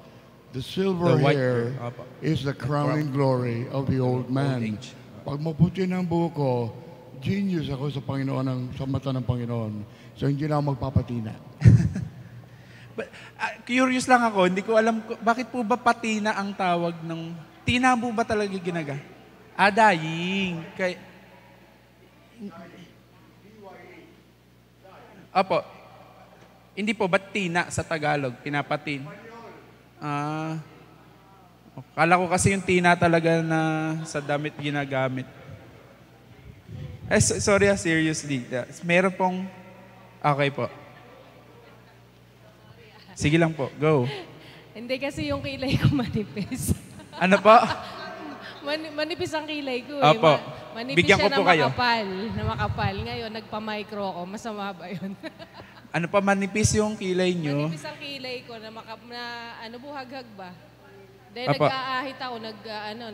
the silver hair is the crowning glory of the old man. Pag maputi ng buhok ko, genius ako sa Panginoon, sa mata ng Panginoon. So hindi na ako magpapatina.
But, curious lang ako, hindi ko alam, bakit po ba patina ang tawag ng, tina mo ba talaga ginaga? Dyeing. Opo. Hindi po, ba't tina sa Tagalog? Pinapatin. Kala ko kasi yung tina talaga na sa damit ginagamit. Sorry seriously. Meron pong, okay po. Sige lang po, go.
Hindi kasi yung kilay ko manipis.
Ano po?
Manipis ang kilay ko
Opo.
Manipis
Bigyan
siya
ko po kayo.
na makapal. Ngayon, nagpa-micro ako. Masama ba yun?
Ano pa, manipis yung kilay nyo?
Manipis ang kilay ko na buhaghag ba? Dahil
Opo.
nag-aahit ako,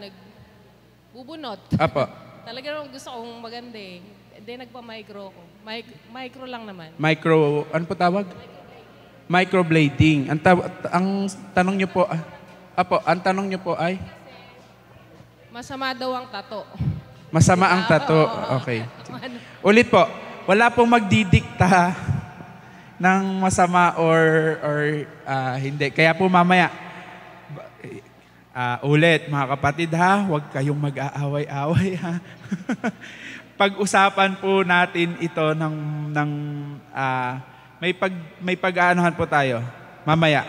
nagbubunot.
Apo.
Talaga naman gusto kong maganda eh. Then nagpa-micro ko. Micro lang naman.
Micro, ano po tawag? Microblading. Ang tanong niyo po, ang tanong niyo po ay?
Masama daw ang tato.
Masama ang tato. Okay. Ulit po, wala pong magdidikta ng masama or hindi. Kaya po mamaya, ulit mga kapatid ha, huwag kayong mag-aaway-aaway ha. Pag-usapan po natin ito ng may pag-aanuhan po tayo mamaya.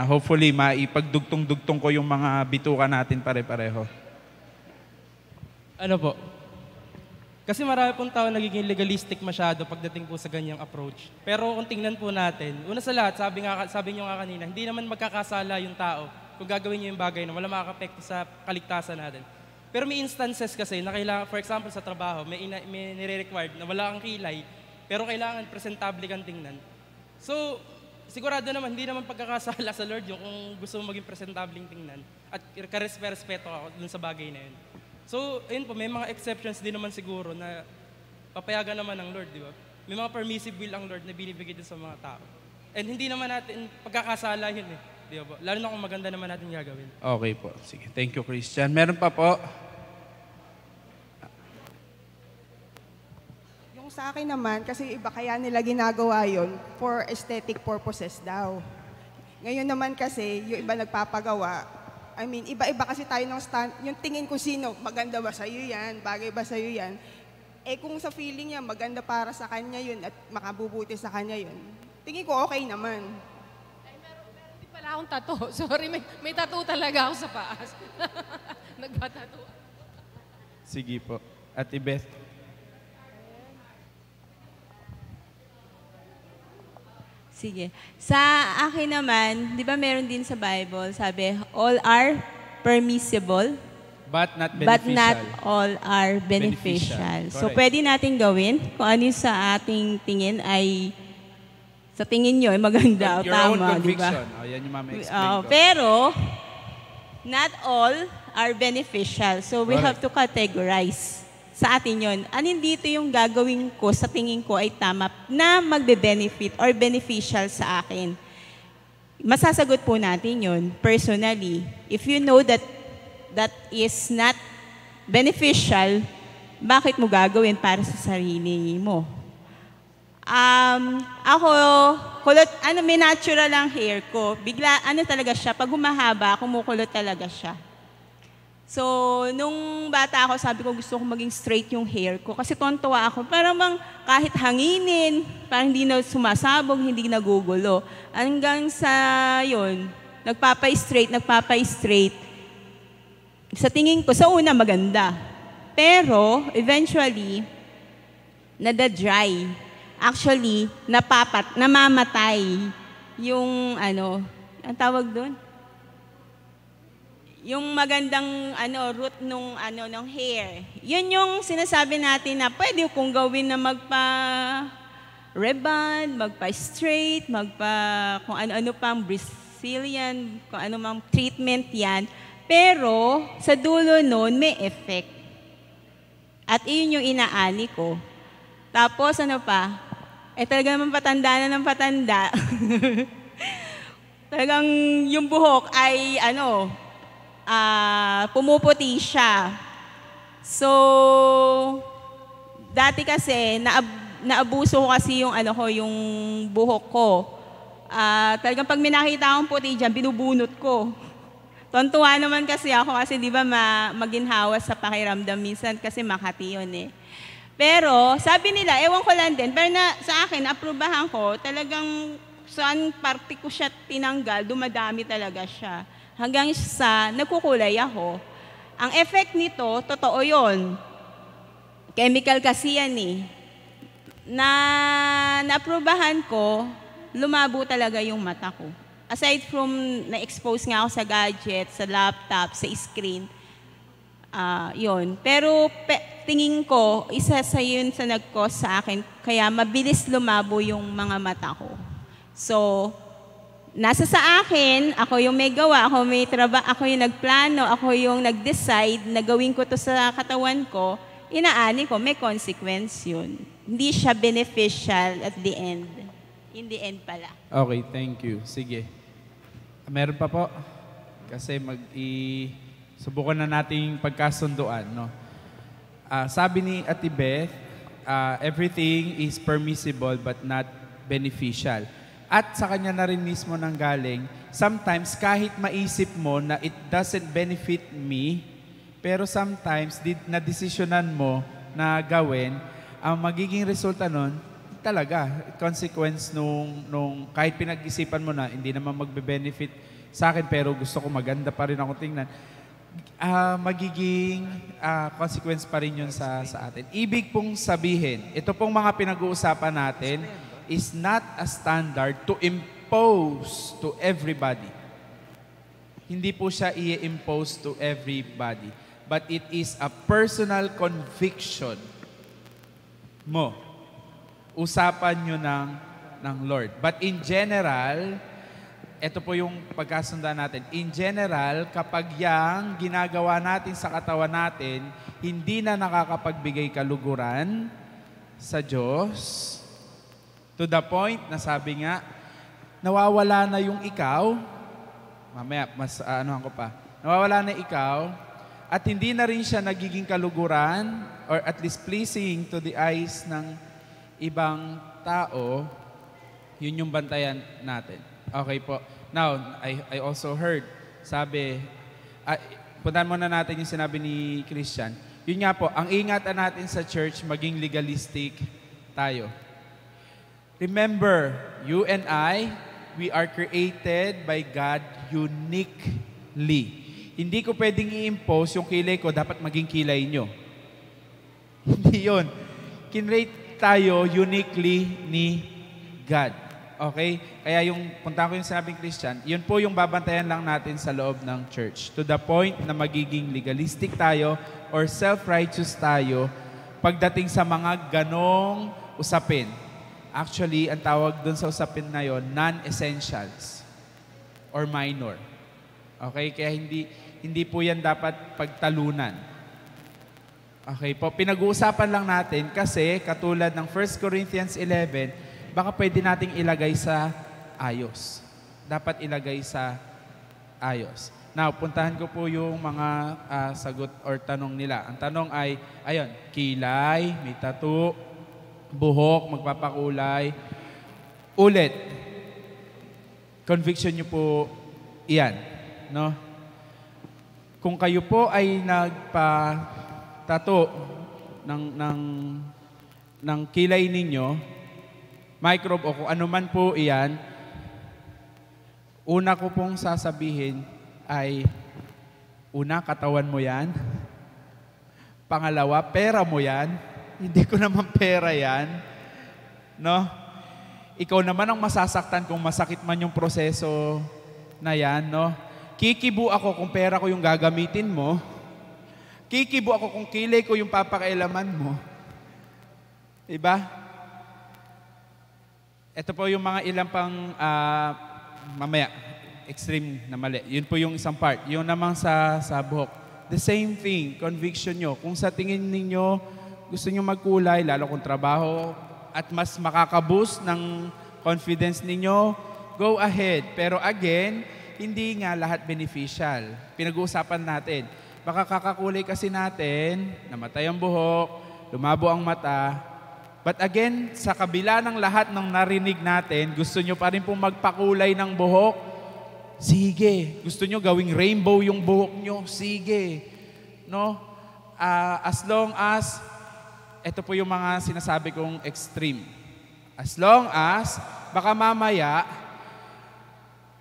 Hopefully, maipagdugtong-dugtong ko yung mga bituka natin pare-pareho.
Ano po? Kasi marami pong tao nagiging legalistic masyado pagdating po sa ganyang approach. Pero kung tingnan po natin, una sa lahat, sabi niyo nga kanina, hindi naman magkakasala yung tao kung gagawin niyo yung bagay na wala makaka-apekto sa kaligtasan natin. Pero may instances kasi na kailangan, for example sa trabaho, may nire-required na wala kang kilay, pero kailangan presentable kang tingnan. So, sigurado naman, hindi naman pagkakasala sa Lord yung kung gusto mo maging presentable tingnan at karespeto ako dun sa bagay na yun. So, ayun po, may mga exceptions din naman siguro na papayagan naman ng Lord, di ba? May mga permissive will ang Lord na binibigay din sa mga tao. And hindi naman natin pagkakasala yun eh. Di ba? Lalo na kung maganda naman natin gagawin.
Okay po. Sige. Thank you, Christian. Meron pa po?
Yung sa akin naman, kasi iba kaya nila ginagawa yon for aesthetic purposes daw. Ngayon naman kasi, yung iba nagpapagawa, iba-iba kasi tayo ng stand, yung tingin ko sino, maganda ba sa'yo yan, bagay ba sa'yo yan, kung sa feeling niya, maganda para sa kanya yun at makabubuti sa kanya yun, tingin ko okay naman.
Meron din pala akong tattoo. Sorry, may tattoo talaga ako sa paas. Nagpa-tattoo.
Sige po. Ate Beth.
Sige. Sa akin naman, di ba meron din sa Bible, sabi, all are permissible,
but not beneficial.
but not all are beneficial. So, pwede natin gawin kung ano sa ating tingin ay, sa tingin nyo ay maganda o
Your
tama,
own
di ba?
conviction. Yan yung mama explain ko.
Pero, not all are beneficial. So, we have to categorize sa atin yun. Anin dito yung gagawin ko sa tingin ko ay tama na magbe-benefit or beneficial sa akin. Masasagot po natin yun personally. If you know that that is not beneficial, bakit mo gagawin para sa sarili mo? Ako, kulot, may natural lang hair ko. Bigla, talaga siya, pag humahaba, kumukulot talaga siya. So, nung bata ako, sabi ko gusto ko maging straight yung hair ko. Kasi tontuwa ako. Parang kahit hanginin, parang hindi na sumasabog, hindi nagugulo. Hanggang sa yun, nagpapa-straight. Sa tingin ko, sa una maganda. Pero, eventually, nada-dry. Actually, namamatay yung ang tawag doon? Yung magandang root ng hair. Yun yung sinasabi natin na pwede kong gawin na magpa-rebond, magpa-straight, kung ano-ano pang Brazilian, kung ano mang treatment yan. Pero sa dulo nun, may effect. At iyon yung inaani ko. Tapos talaga naman patanda na ng patanda. Talagang yung buhok ay pumuputi siya. So, dati kasi, naabuso ko kasi yung yung buhok ko. Talagang pag minakita akong puti dyan, binubunot ko. Tontuwa naman kasi ako kasi di ba maginhawa sa pakiramdam minsan kasi Makati yun eh. Pero, sabi nila, ewan ko lang din, pero sa akin, aprubahan ko, talagang saan parte ko siya tinanggal, dumadami talaga siya. Hanggang sa nagkukulay ako. Ang effect nito, totoo yun. Chemical kasi yan eh. Na-aprubahan ko, lumabo talaga yung mata ko. Aside from na-expose nga ako sa gadget, sa laptop, sa screen, yun. Pero tingin ko, isa sa yun sa nag-cause sa akin, kaya mabilis lumabo yung mga mata ko. So, nasa sa akin, ako yung may gawa, ako may trabaho, ako yung nagplano, ako yung nag-decide na gawin ko to sa katawan ko, inaani ko, may consequence yun. Hindi siya beneficial at the end. in the end pala.
Okay, thank you. Sige. Meron pa po? Kasi subukan na nating pagkasunduan, no? Sabi ni Ate Beth, everything is permissible but not beneficial. At sa kanya na rin mismo nanggaling, sometimes kahit maisip mo na it doesn't benefit me, pero sometimes na-desisyonan mo na gawin, ang magiging resulta nun, talaga, consequence nung kahit pinag-isipan mo na, hindi naman magbe-benefit sa akin, pero gusto ko maganda pa rin ako tingnan, magiging consequence pa rin yun sa atin. Ibig pong sabihin, ito pong mga pinag-uusapan natin is not a standard to impose to everybody. Hindi po siya i-impose to everybody. But it is a personal conviction mo. Usapan nyo ng Lord. But in general, ito po yung pagkasundan natin. In general, kapag yang ginagawa natin sa katawan natin, hindi na nakakapagbigay kaluguran sa Diyos, to the point na sabi nga, nawawala na yung ikaw, mamaya, mas ko pa, nawawala na ikaw, at hindi na rin siya nagiging kaluguran, or at least pleasing to the eyes ng ibang tao, yun yung bantayan natin. Okay po. Now, I also heard, sabi, puntahan muna natin yung sinabi ni Christian. Yun nga po, ang ingatan natin sa church, maging legalistic tayo. Remember, you and I, we are created by God uniquely. Hindi ko pwedeng i-impose yung kilay ko, dapat maging kilay nyo. Hindi yun. Kinrate tayo uniquely ni God. Okay? Kaya yung, punta ko yung sinabing Christian, yun po yung babantayan lang natin sa loob ng church. To the point na magiging legalistic tayo or self-righteous tayo pagdating sa mga ganong usapin. Actually, ang tawag dun sa usapin na yon, non-essentials or minor. Okay? Kaya hindi po yan dapat pagtalunan. Okay po, pinag-uusapan lang natin kasi katulad ng 1 Corinthians 11, baka pwede nating ilagay sa ayos. Dapat ilagay sa ayos. Now, puntahan ko po yung mga sagot or tanong nila. Ang tanong ay, ayun, kilay, may tattoo, buhok, magpapakulay. Ulit, conviction nyo po iyan. No? Kung kayo po ay nagpa-tattoo ng kilay ninyo, microbe o kung ano man po iyan, una ko pong sasabihin ay, una, katawan mo yan. Pangalawa, pera mo yan. Hindi ko naman pera yan. No? Ikaw naman ang masasaktan kung masakit man yung proseso na yan, no? Kikibo ako kung pera ko yung gagamitin mo. Kikibo ako kung kilay ko yung papakailaman mo. Diba? Ito po yung mga ilang pang, mamaya, extreme na mali. Yun po yung isang part. Yung naman sa buhok. The same thing, conviction nyo. Kung sa tingin ninyo, gusto nyo magkulay, lalo kung trabaho, at mas makakaboost ng confidence ninyo, go ahead. Pero again, hindi nga lahat beneficial. Pinag-uusapan natin. Baka kakakulay kasi natin, namatay ang buhok, lumabo ang mata. But again, sa kabila ng lahat ng narinig natin, gusto nyo pa rin pong magpakulay ng buhok? Sige. Gusto nyo gawing rainbow yung buhok nyo? Sige. No? As long as ito po yung mga sinasabi kong extreme. As long as, baka mamaya,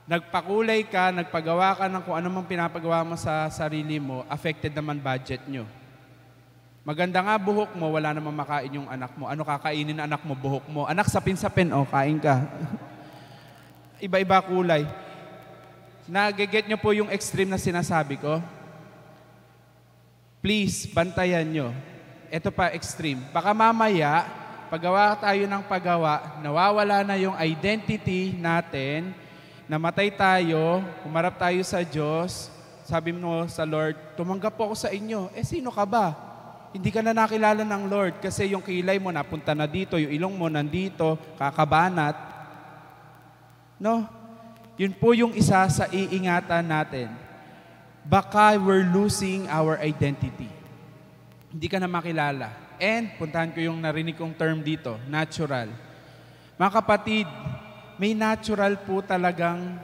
nagpakulay ka, nagpagawa ka ng kung ano mang pinapagawa mo sa sarili mo, affected naman budget nyo. Maganda nga buhok mo, wala namang makain yung anak mo. Ano kakainin ng anak mo? Buhok mo. Anak, sapin-sapin, kain ka. Iba-iba kulay. Nag-get nyo po yung extreme na sinasabi ko? Please, bantayan nyo. Ito pa, extreme. Baka mamaya, paggawa tayo ng paggawa, nawawala na yung identity natin, namatay tayo, humarap tayo sa Diyos, sabi mo sa Lord, tumanggap po ako sa inyo. Sino ka ba? Hindi ka na nakilala ng Lord kasi yung kilay mo napunta na dito, yung ilong mo nandito, kakabanat. No? Yun po yung isa sa iingatan natin. Baka we're losing our identity. Hindi ka na makilala. And, puntahan ko yung narinig kong term dito, natural. Mga kapatid, may natural po talagang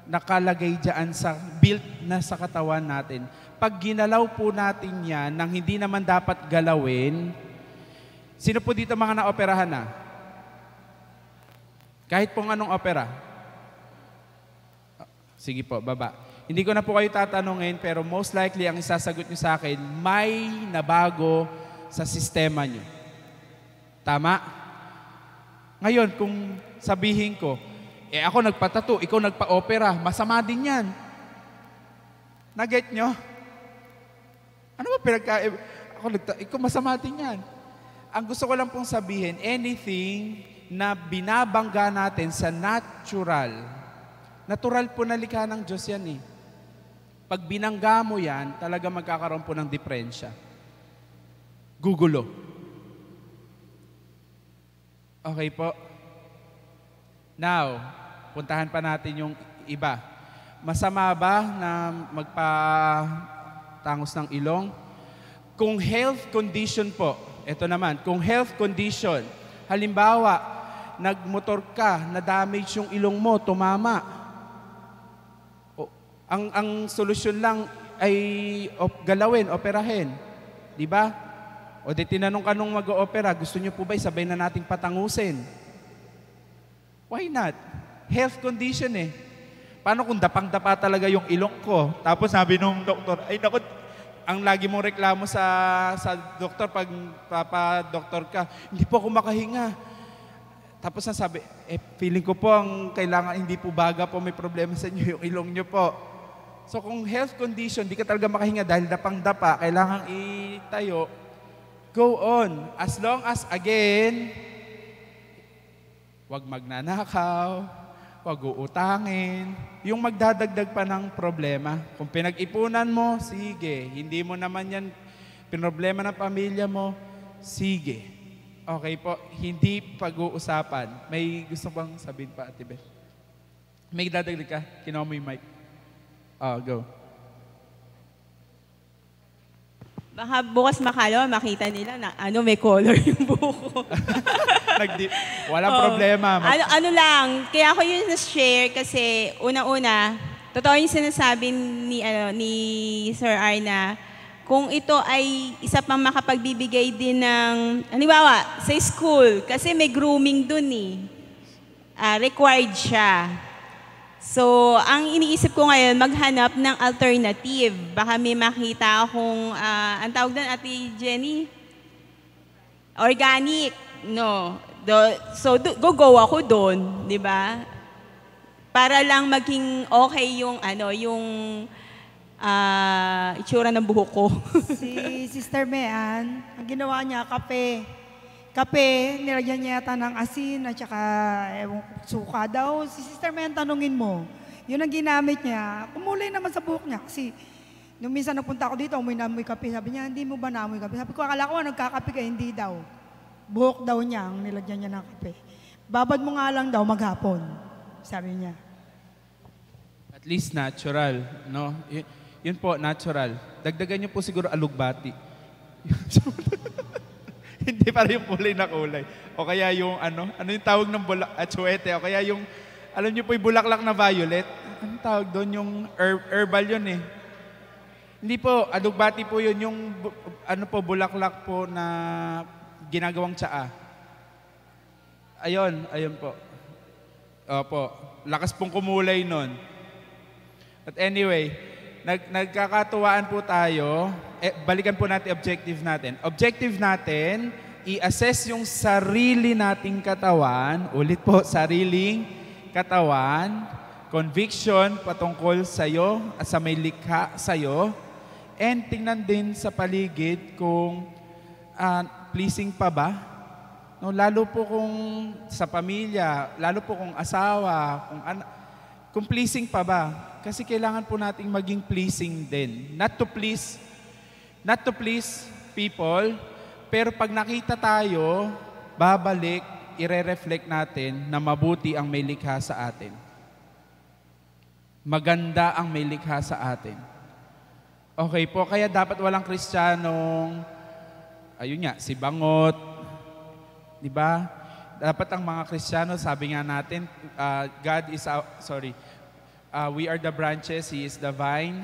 nakalagay dyan sa built na sa katawan natin. Pag ginalaw po natin yan nang hindi naman dapat galawin, sino po dito mga naoperahan na? Kahit pong anong opera. Sige po, baba. Hindi ko na po kayo tatanungin, pero most likely ang isasagot nyo sa akin, may nabago sa sistema nyo. Tama? Ngayon, kung sabihin ko, ako nagpatato, ikaw nagpa-opera, masama din yan. Naget nyo? Ano ba ikaw masama din yan. Ang gusto ko lang pong sabihin, anything na binabangga natin sa natural po na likha ng Diyos yan eh. Pag binangga mo yan, talaga magkakaroon po ng diferensya. Gugulo. Okay po. Now, puntahan pa natin yung iba. Masama ba na magpatangos ng ilong? Kung health condition po, ito naman, kung health condition, halimbawa, nagmotor ka, na-damage yung ilong mo, tumama. Ang solusyon lang ay galawin, operahin. Di ba? O di tinanong ka nung mag-o-opera, gusto nyo po ba sabay na nating patangusin? Why not? Health condition eh. Paano kung dapang-dapa talaga yung ilong ko? Tapos sabi nung doktor, ay naku, ang lagi mong reklamo sa doktor pag papa-doktor ka, hindi po ako makahinga. Tapos sabi, feeling ko po ang kailangan, hindi po baga po may problema sa inyo, yung ilong nyo po. So kung health condition, di ka talaga makahinga dahil dapang-dapa, kailangan itayo, go on. As long as, again, wag magnanakaw, wag uutangin, yung magdadagdag pa ng problema. Kung pinag-ipunan mo, sige. Hindi mo naman yan pinroblema ng pamilya mo, sige. Okay po, hindi pag-uusapan. May gusto bang sabihin pa, Ate Beth? May dadagdag ka? Kinuha mo yung mic. Go.
Baka bukas makita nila na may color yung buhok ko.
Walang problema.
Ano lang, kaya ako yun na-share kasi una-una, totoo yung sinasabi ni Sir R na kung ito ay isa pang makapagbibigay din ng, halimbawa, sa school, kasi may grooming dun eh. Required siya. So, ang iniisip ko ngayon, maghanap ng alternative. Baka may makita akong, ang tawag doon, Ate Jenny? Organic. No. So, go ako doon, di ba? Para lang maging okay yung, itsura ng buhok ko.
Si Sister Mean, ang ginawa niya, kape. Kape, nilagyan niya yata ng asin at saka suka daw. Si Sister Mean, tanungin mo. Yun ang ginamit niya. Kumulay naman sa buhok niya. Kasi nung minsan nagpunta ako dito, umoy kape. Sabi niya, hindi mo ba naamoy kape? Sabi ko, akala ko nagkakape ka, hindi daw. Buhok daw niya ang nilagyan niya ng kape. Babad mo nga lang daw maghapon. Sabi niya.
At least natural, no? Yun po, natural. Dagdagan niyo po siguro alugbati. Hindi para yung kulay na kulay. O kaya yung ano yung tawag ng atsuete. O kaya yung, alam niyo po yung bulaklak na violet. Anong tawag doon? Yung herbal yun eh. Hindi po, alugbati po yun. Yung bulaklak po na ginagawang tsaa. Ayun po. Opo. Lakas pong kumulay nun. But anyway, nagkakatuwaan po tayo. Balikan po natin objective natin. Objective natin, i-assess yung sarili nating katawan. Ulit po, sariling katawan. Conviction patungkol sa'yo at sa may likha sa'yo. And tingnan din sa paligid kung pleasing pa ba? No, lalo po kung sa pamilya, lalo po kung asawa, kung pleasing pa ba? Kasi kailangan po nating maging pleasing din. Not to please people, pero pag nakita tayo, babalik ire-reflect natin na mabuti ang may likha sa atin. Maganda ang may likha sa atin. Okay po, kaya dapat walang Kristiyanong, ayun nga, si bangot, di ba? Dapat ang mga Kristiyano, sabi nga natin, we are the branches, He is the vine.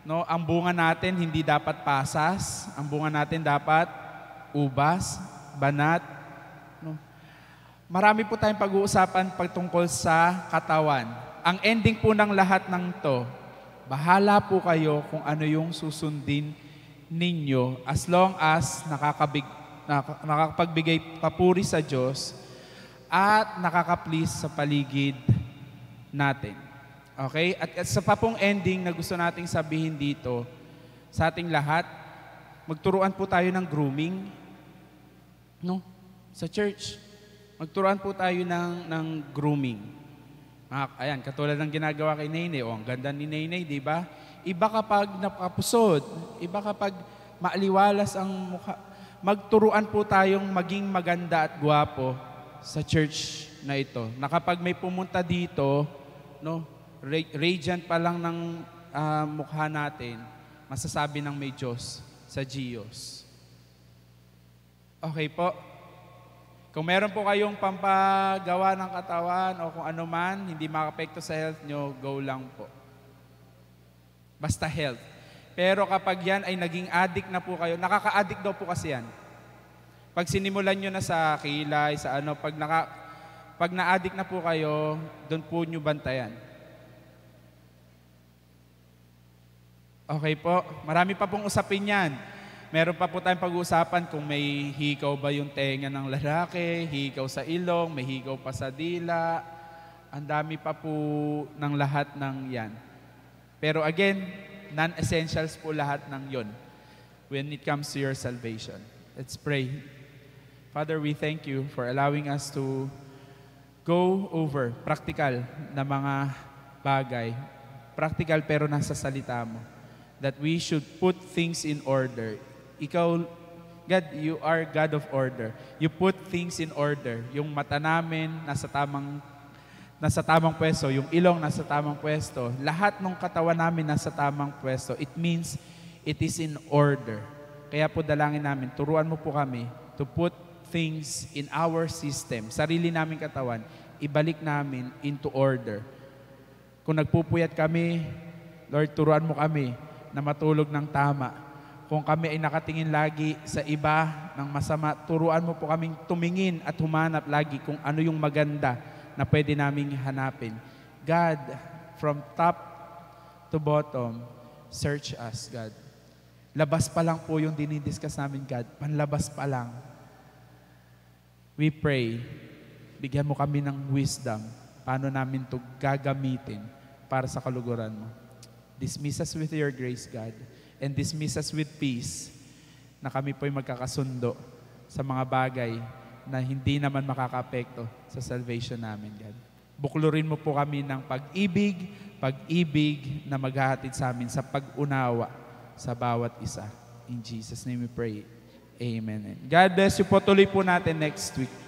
No, ang bunga natin hindi dapat pasas, ang bunga natin dapat ubas, banat. No. Marami po tayong pag-uusapan pagtungkol sa katawan. Ang ending po ng lahat ng to, bahala po kayo kung ano yung susundin ninyo as long as nakakapagbigay papuri sa Diyos at nakaka-please sa paligid natin. Okay? At sa papong ending na gusto nating sabihin dito sa ating lahat, magturuan po tayo ng grooming, no? Sa church. Magturuan po tayo ng grooming. Ayan, katulad ng ginagawa kay Nainay. Ang ganda ni Nainay, di ba? Iba kapag napakapusod, iba kapag maaliwalas ang mukha. Magturuan po tayong maging maganda at gwapo sa church na ito. Na kapag may pumunta dito, no, radiant pa lang ng mukha natin, masasabi ng may Diyos sa Diyos. Okay po? Kung meron po kayong pampagawa ng katawan o kung ano man, hindi makapekto sa health nyo, go lang po. Basta health. Pero kapag yan ay naging addict na po kayo, nakaka-addict daw po kasi yan. Pag sinimulan nyo na sa kilay, sa ano, pag na-addict na po kayo, doon po nyo bantayan. Okay po, marami pa pong usapin yan. Meron pa po tayong pag-uusapan kung may hikaw ba yung tenga ng lalaki, hikaw sa ilong, may hikaw pa sa dila. Ang dami pa po ng lahat ng yan. Pero again, non-essentials po lahat ng yon when it comes to your salvation. Let's pray. Father, we thank you for allowing us to go over practical na mga bagay. Practical pero nasa salita mo. That we should put things in order. Ikaw, God, you are God of order. You put things in order. Yung mata namin nasa tamang pwesto, yung ilong nasa tamang pwesto, lahat ng katawan namin nasa tamang pwesto. It means it is in order. Kaya po dalangin namin, turuan mo po kami to put things in our system, sarili naming katawan, ibalik namin into order. Kung nagpupuyat kami, Lord, turuan mo kami na matulog ng tama. Kung kami ay nakatingin lagi sa iba ng masama, turuan mo po kaming tumingin at humanap lagi kung ano yung maganda na pwede naming hanapin. God, from top to bottom, search us, God. Labas pa lang po yung dinidiscuss namin, God. Panlabas pa lang. We pray, bigyan mo kami ng wisdom paano namin ito gagamitin para sa kaluguran mo. Dismiss us with your grace, God. And dismiss us with peace na kami po'y magkakasundo sa mga bagay na hindi naman makakapekto sa salvation namin, God. Buklurin mo po kami ng pag-ibig na maghahatid sa amin sa pag-unawa sa bawat isa. In Jesus' name we pray. Amen. God bless you po. Tuloy po natin next week.